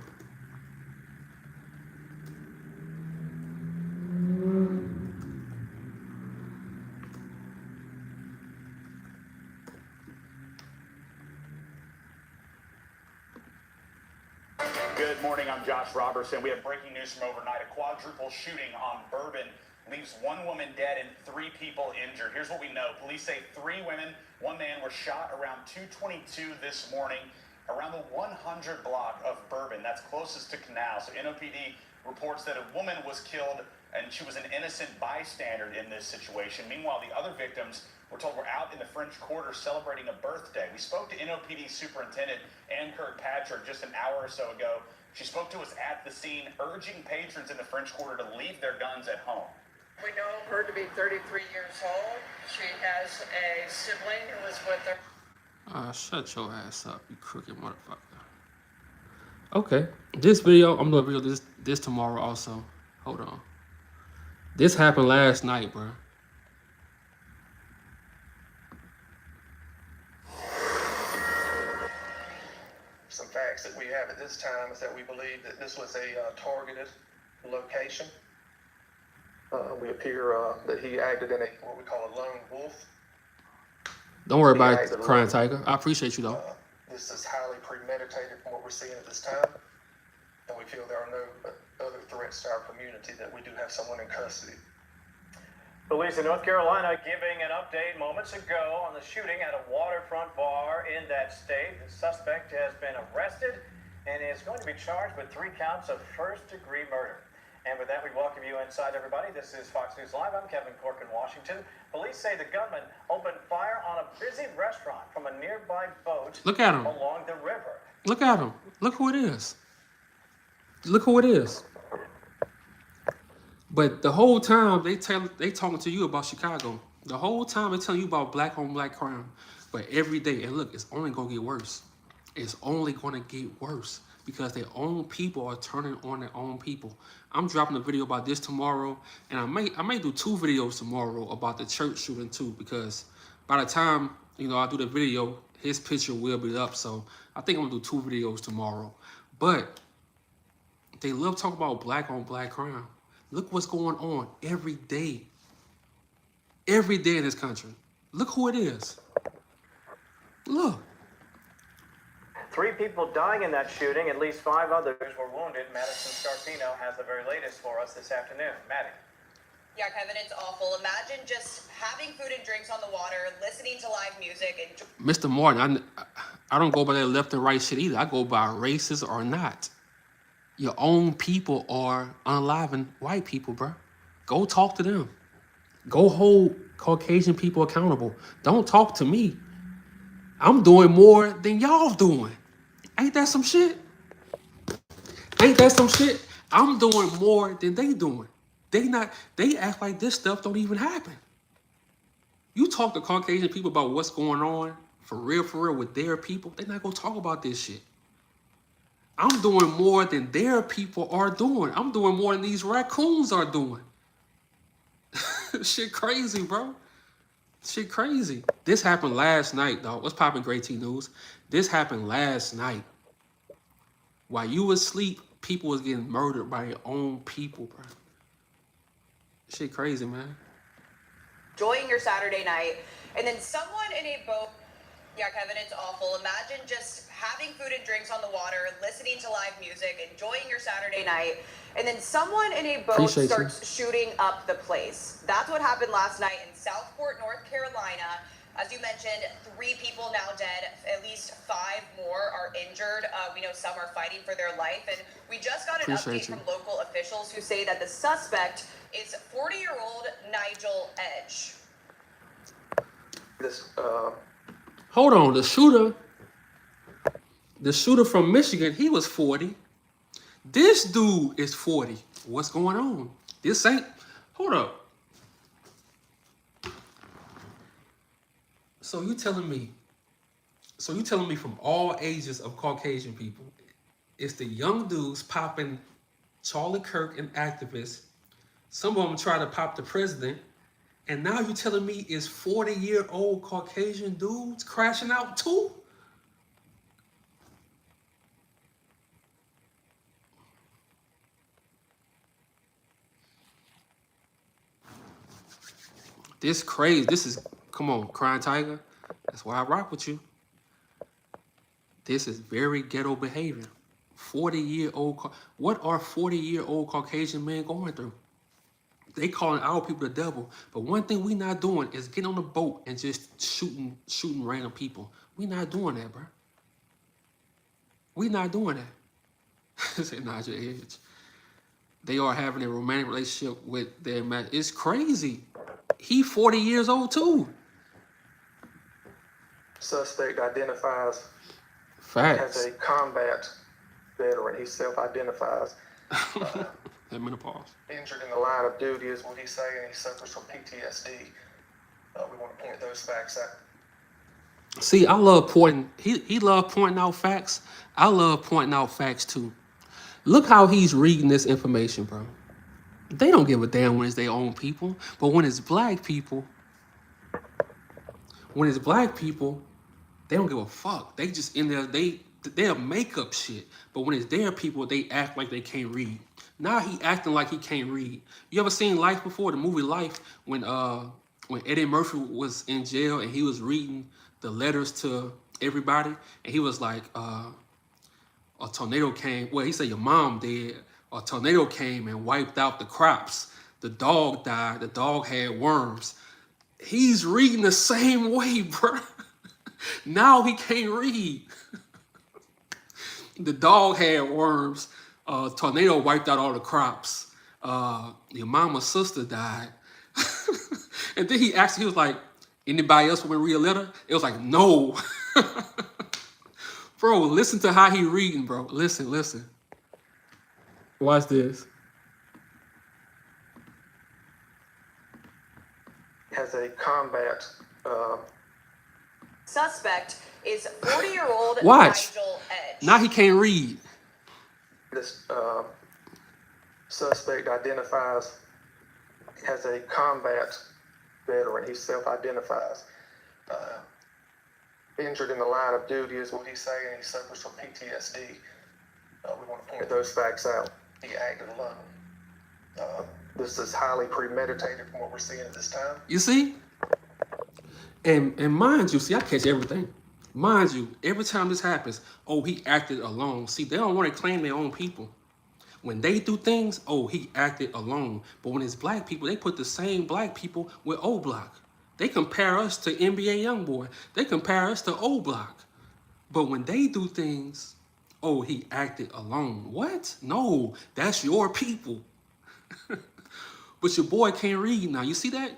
Good morning, I'm Josh Robertson. We have breaking news from overnight. A quadruple shooting on Bourbon leaves one woman dead and 3 people injured. Here's what we know. Police say 3 women, 1 man were shot around 2:22 this morning around the 100 block of Bourbon. That's closest to Canal. So NOPD reports that a woman was killed and she was an innocent bystander in this situation. Meanwhile, the other victims, we're told, were out in the French Quarter celebrating a birthday. We spoke to NOPD Superintendent Ann Kirkpatrick just an hour or so ago. She spoke to us at the scene, urging patrons in the French Quarter to leave their guns at home. We know her to be 33 years old. She has a sibling who was with her. Shut your ass up, you crooked motherfucker. Okay, this video, I'm doing a video this tomorrow also. Hold on. This happened last night, bro. Some facts that we have at this time is that we believe that this was a targeted location. We appear that he acted in what we call a lone wolf. Don't worry about it, Crying Tiger. I appreciate you, though. This is highly premeditated from what we're seeing at this time. And we feel there are no other threats to our community, that we do have someone in custody. Police in North Carolina giving an update moments ago on the shooting at a waterfront bar in that state. The suspect has been arrested and is going to be charged with 3 counts of first-degree murder. And with that, we welcome you inside, everybody. This is Fox News Live. I'm Kevin Cork in Washington. Police say the gunman opened fire on a busy restaurant from a nearby boat. Look at him. Along the river. Look at him. Look who it is. Look who it is. But the whole time they talking to you about Chicago. The whole time they telling you about black on black crime. But every day, and look, it's only gonna get worse. It's only gonna get worse because their own people are turning on their own people. I'm dropping a video about this tomorrow, and I may do 2 videos tomorrow about the church shooting too, because by the time I do the video, his picture will be up. So I think I'm gonna do 2 videos tomorrow. But they love talking about black on black crime. Look what's going on every day. Every day in this country. Look who it is. Look. 3 people dying in that shooting. At least 5 others were wounded. Madison Scarpino has the very latest for us this afternoon. Maddie. Yeah, Kevin, it's awful. Imagine just having food and drinks on the water, listening to live music, and Mr. Martin, I don't go by that left and right shit either. I go by racist or not. Your own people are unaliving white people, bro. Go talk to them. Go hold Caucasian people accountable. Don't talk to me. I'm doing more than y'all doing. Ain't that some shit? Ain't that some shit? I'm doing more than they doing. They act like this stuff don't even happen. You talk to Caucasian people about what's going on for real with their people, they're not gonna talk about this shit. I'm doing more than their people are doing. I'm doing more than these raccoons are doing. Shit crazy, bro. Shit crazy. This happened last night, dog. What's poppin', Great T News? This happened last night. While you was asleep, people was getting murdered by their own people, bro. Shit crazy, man. enjoying your Saturday night, and then someone in a boat. Yeah, Kevin, it's awful. Imagine just having food and drinks on the water, listening to live music, enjoying your Saturday night, and then someone in a boat starts shooting up the place. That's what happened last night in Southport, North Carolina. As you mentioned, 3 people now dead, at least 5 more are injured. We know some are fighting for their life, and we just got an update from local officials who say that the suspect is 40-year-old Nigel Edge. Hold on, the shooter from Michigan, he was 40. This dude is 40. What's going on? This ain't, hold up. So you telling me from all ages of Caucasian people, it's the young dudes popping Charlie Kirk and activists. Some of them try to pop the president. And now you telling me it's 40-year-old Caucasian dudes crashing out too? This crazy. This is, come on, Crying Tiger. That's why I rock with you. This is very ghetto behavior. 40-year-old, what are 40-year-old Caucasian men going through? They calling our people the devil, but one thing we not doing is getting on the boat and just shooting random people. We not doing that, bro. We not doing that. Say Nigel Edge. They are having a romantic relationship with their man. It's crazy. He 40 years old too. Suspect identifies Facts. as a combat veteran. He self-identifies. Menopause. Injured in the line of duty is what he's saying. He suffers from PTSD. We want to point those facts out. See, I love pointing. He love pointing out facts. I love pointing out facts too. Look how he's reading this information, bro. They don't give a damn when it's their own people. But when it's black people, they don't give a fuck. They just in there, they'll make up shit. But when it's their people, they act like they can't read. Now he acting like he can't read. You ever seen Life before, the movie Life, when Eddie Murphy was in jail and he was reading the letters to everybody, and he was like, a tornado came, well, he said your mom dead. A tornado came and wiped out the crops. The dog died. The dog had worms. He's reading the same way, bro. Now he can't read. The dog had worms. Tornado wiped out all the crops. Your mama's sister died. And then he was like, anybody else want to read a letter? It was like, no. Bro, listen to how he reading, bro. Listen. Watch this. Has a combat. Suspect is 40-year-old Watch. Nigel Edge. Now he can't read. This suspect identifies as a combat veteran. He self-identifies. Injured in the line of duty is what he's saying. He suffers from PTSD. We want to point those facts out. He acted alone. This is highly premeditated from what we're seeing at this time. You see? And mind you, see, I catch everything. Mind you, every time this happens, oh, he acted alone. See, they don't want to claim their own people. When they do things, oh, he acted alone. But when it's black people, they put the same black people with O Block. They compare us to NBA Youngboy. They compare us to O Block. But when they do things, oh, he acted alone. What? No, that's your people. But your boy can't read now. You see that?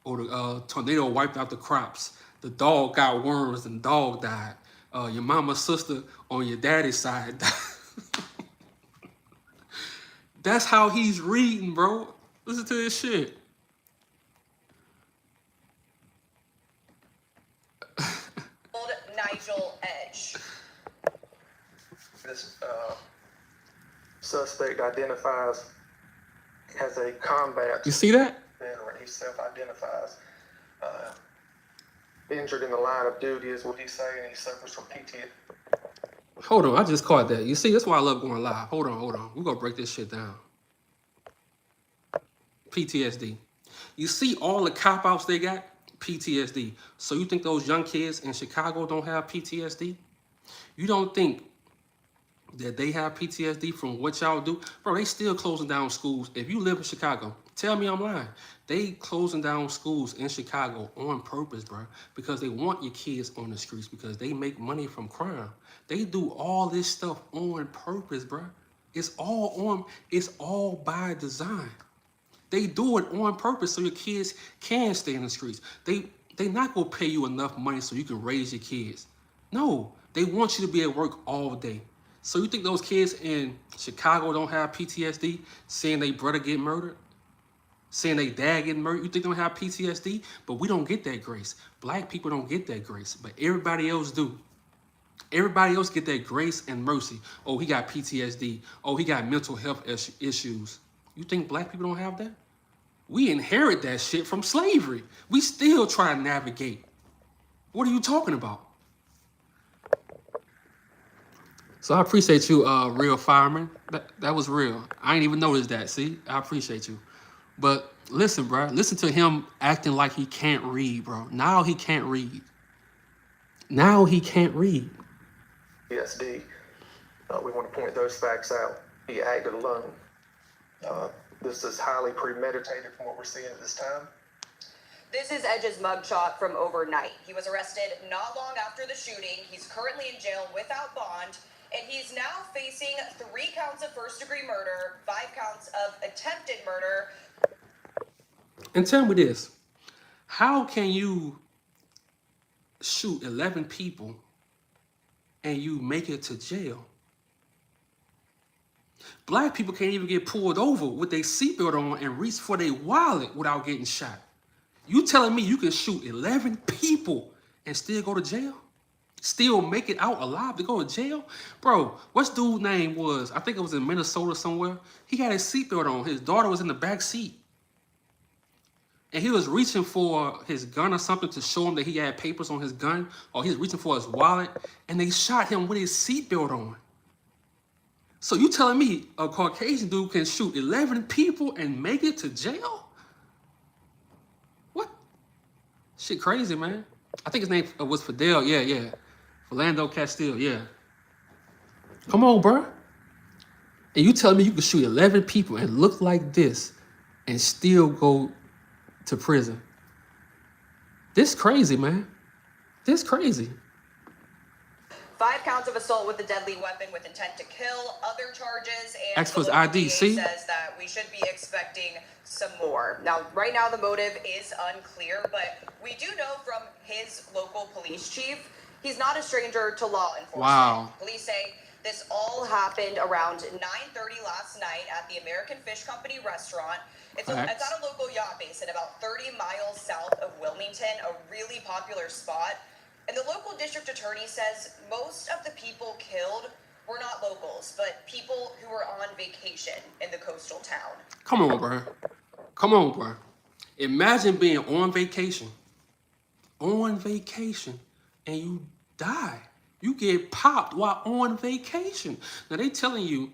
Or the tornado wiped out the crops. The dog got worms and the dog died. Your mama's sister on your daddy's side died. That's how he's reading, bro. Listen to this shit. Nigel Edge. This suspect identifies as a combat. You see that? Veteran. He self-identifies. Injured in the line of duty is what he's saying. He suffers from PTSD. Hold on, I just caught that. You see, that's why I love going live. Hold on. We're gonna break this shit down. PTSD. You see all the cop-outs they got? PTSD. So you think those young kids in Chicago don't have PTSD? You don't think that they have PTSD from what y'all do? Bro, they still closing down schools. If you live in Chicago, tell me I'm lying. They closing down schools in Chicago on purpose, bro, because they want your kids on the streets because they make money from crime. They do all this stuff on purpose, bro. It's all by design. They do it on purpose so your kids can stay in the streets. They not gonna pay you enough money so you can raise your kids. No, they want you to be at work all day. So you think those kids in Chicago don't have PTSD, seeing their brother get murdered? Seeing their dad get murdered? You think they don't have PTSD? But we don't get that grace. Black people don't get that grace, but everybody else do. Everybody else get that grace and mercy. Oh, he got PTSD. Oh, he got mental health issues. You think black people don't have that? We inherit that shit from slavery. We still try to navigate. What are you talking about? So I appreciate you, real fireman. That was real. I ain't even noticed that. See, I appreciate you. But listen, bro. Listen to him acting like he can't read, bro. Now he can't read. Now he can't read. PTSD. We want to point those facts out. He acted alone. This is highly premeditated from what we're seeing at this time. This is Edge's mugshot from overnight. He was arrested not long after the shooting. He's currently in jail without bond, and he's now facing 3 counts of first-degree murder, 5 counts of attempted murder. And tell me this. How can you shoot 11 people and you make it to jail? Black people can't even get pulled over with their seatbelt on and reach for their wallet without getting shot. You telling me you can shoot 11 people and still go to jail? still make it out alive to go to jail? Bro, what's dude's name was? I think it was in Minnesota somewhere. He had his seatbelt on. His daughter was in the back seat. And he was reaching for his gun or something to show him that he had papers on his gun, or he was reaching for his wallet, and they shot him with his seatbelt on. So you telling me a Caucasian dude can shoot 11 people and make it to jail? What? Shit crazy, man. I think his name was Fidel. Yeah. Philando Castile, yeah. Come on, bro. And you telling me you can shoot 11 people and look like this and still go to prison? This crazy, man. This crazy. 5 counts of assault with a deadly weapon with intent to kill, other charges, and Ask for his the local ID, DA see? says that we should be expecting some more. Now, right now, the motive is unclear, but we do know from his local police chief, he's not a stranger to law enforcement. Wow. Police say this all happened around 9:30 last night at the American Fish Company restaurant. It's at a local yacht base at about 30 miles south of Wilmington, a really popular spot. And the local district attorney says most of the people killed were not locals, but people who were on vacation in the coastal town. Come on, bro. Come on, bro. Imagine being on vacation, and you die. You get popped while on vacation. Now, they telling you,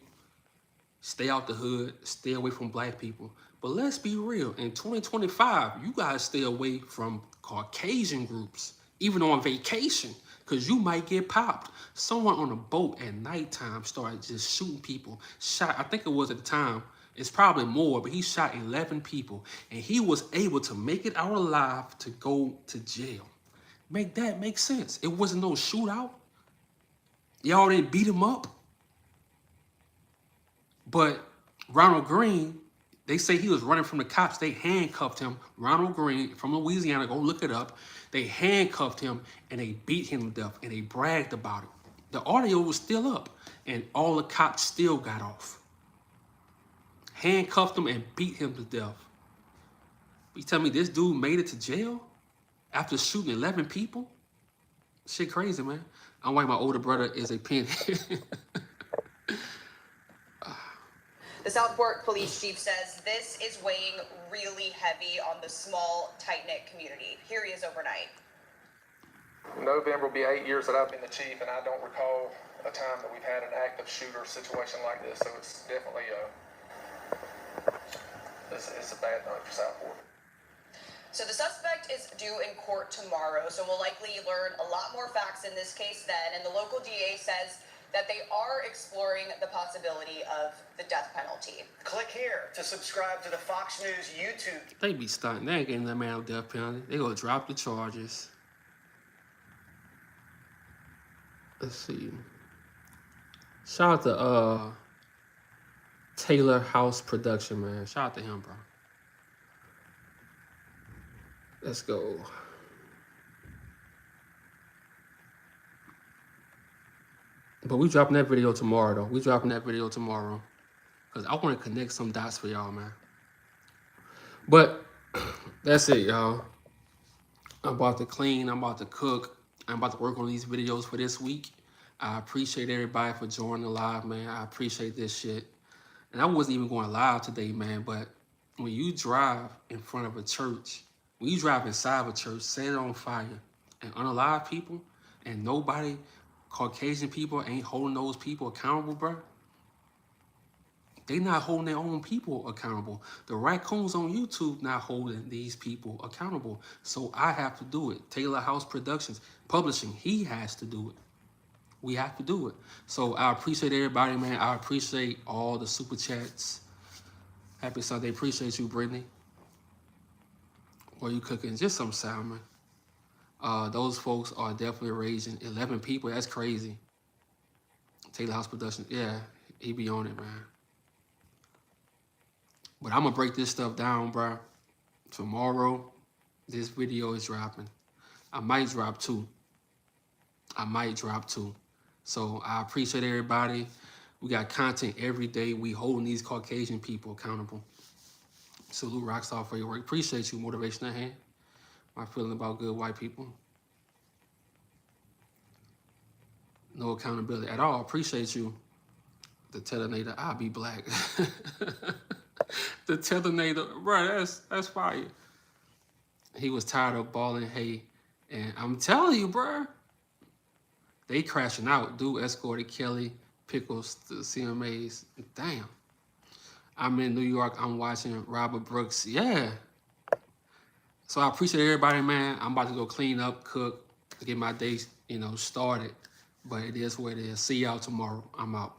stay out the hood, stay away from black people. But let's be real. In 2025, you guys stay away from Caucasian groups, even on vacation, because you might get popped. Someone on a boat at nighttime started just shooting people. Shot, I think it was at the time, it's probably more, but he shot 11 people. And he was able to make it out alive to go to jail. Make that make sense. It wasn't no shootout. Y'all didn't beat him up. But Ronald Green, they say he was running from the cops. They handcuffed him. Ronald Green from Louisiana, go look it up. They handcuffed him and they beat him to death and they bragged about it. The audio was still up and all the cops still got off. Handcuffed him and beat him to death. You tell me this dude made it to jail after shooting 11 people? Shit crazy, man. I'm why my older brother is a pinhead. The Southport police chief says this is weighing really heavy on the small, tight-knit community. Here he is overnight. November will be 8 years that I've been the chief, and I don't recall a time that we've had an active shooter situation like this. So it's definitely it's a bad night for Southport. So the suspect is due in court tomorrow, so we'll likely learn a lot more facts in this case then. And the local DA says that they are exploring the possibility of the death penalty. Click here to subscribe to the Fox News YouTube. They be stunting. They ain't getting that man a death penalty. They gonna drop the charges. Let's see. Shout out to Taylor House Production, man. Shout out to him, bro. Let's go. But we dropping that video tomorrow, though. We dropping that video tomorrow. Because I want to connect some dots for y'all, man. But that's it, y'all. I'm about to clean. I'm about to cook. I'm about to work on these videos for this week. I appreciate everybody for joining the live, man. I appreciate this shit. And I wasn't even going live today, man. But when you drive in front of a church, when you drive inside a church, set it on fire, and unalive people, and nobody, Caucasian people, ain't holding those people accountable, bro. They not holding their own people accountable. The raccoons on YouTube not holding these people accountable. So I have to do it. Taylor House Productions, Publishing, he has to do it. We have to do it. So I appreciate everybody, man. I appreciate all the super chats. Happy Sunday. Appreciate you, Brittany. What are you cooking? Just some salmon. Those folks are definitely raging. 11 people, that's crazy. Taylor House Productions, yeah, he be on it, man. But I'm gonna break this stuff down, bro. Tomorrow, this video is dropping. I might drop two. So I appreciate everybody. We got content every day. We holding these Caucasian people accountable. Salute Rockstar for your work. Appreciate you, Motivation at Hand. My feeling about good white people. No accountability at all. Appreciate you. The Terrorism, I'll be black. The Terrorism, bro, that's fire. He was tired of balling hay. And I'm telling you, bro, they crashing out. Dude escorted Kelly Pickles to the CMAs. Damn. I'm in New York. I'm watching Robert Brooks. Yeah. So I appreciate everybody, man. I'm about to go clean up, cook, get my day, started. But it is what it is. See y'all tomorrow. I'm out.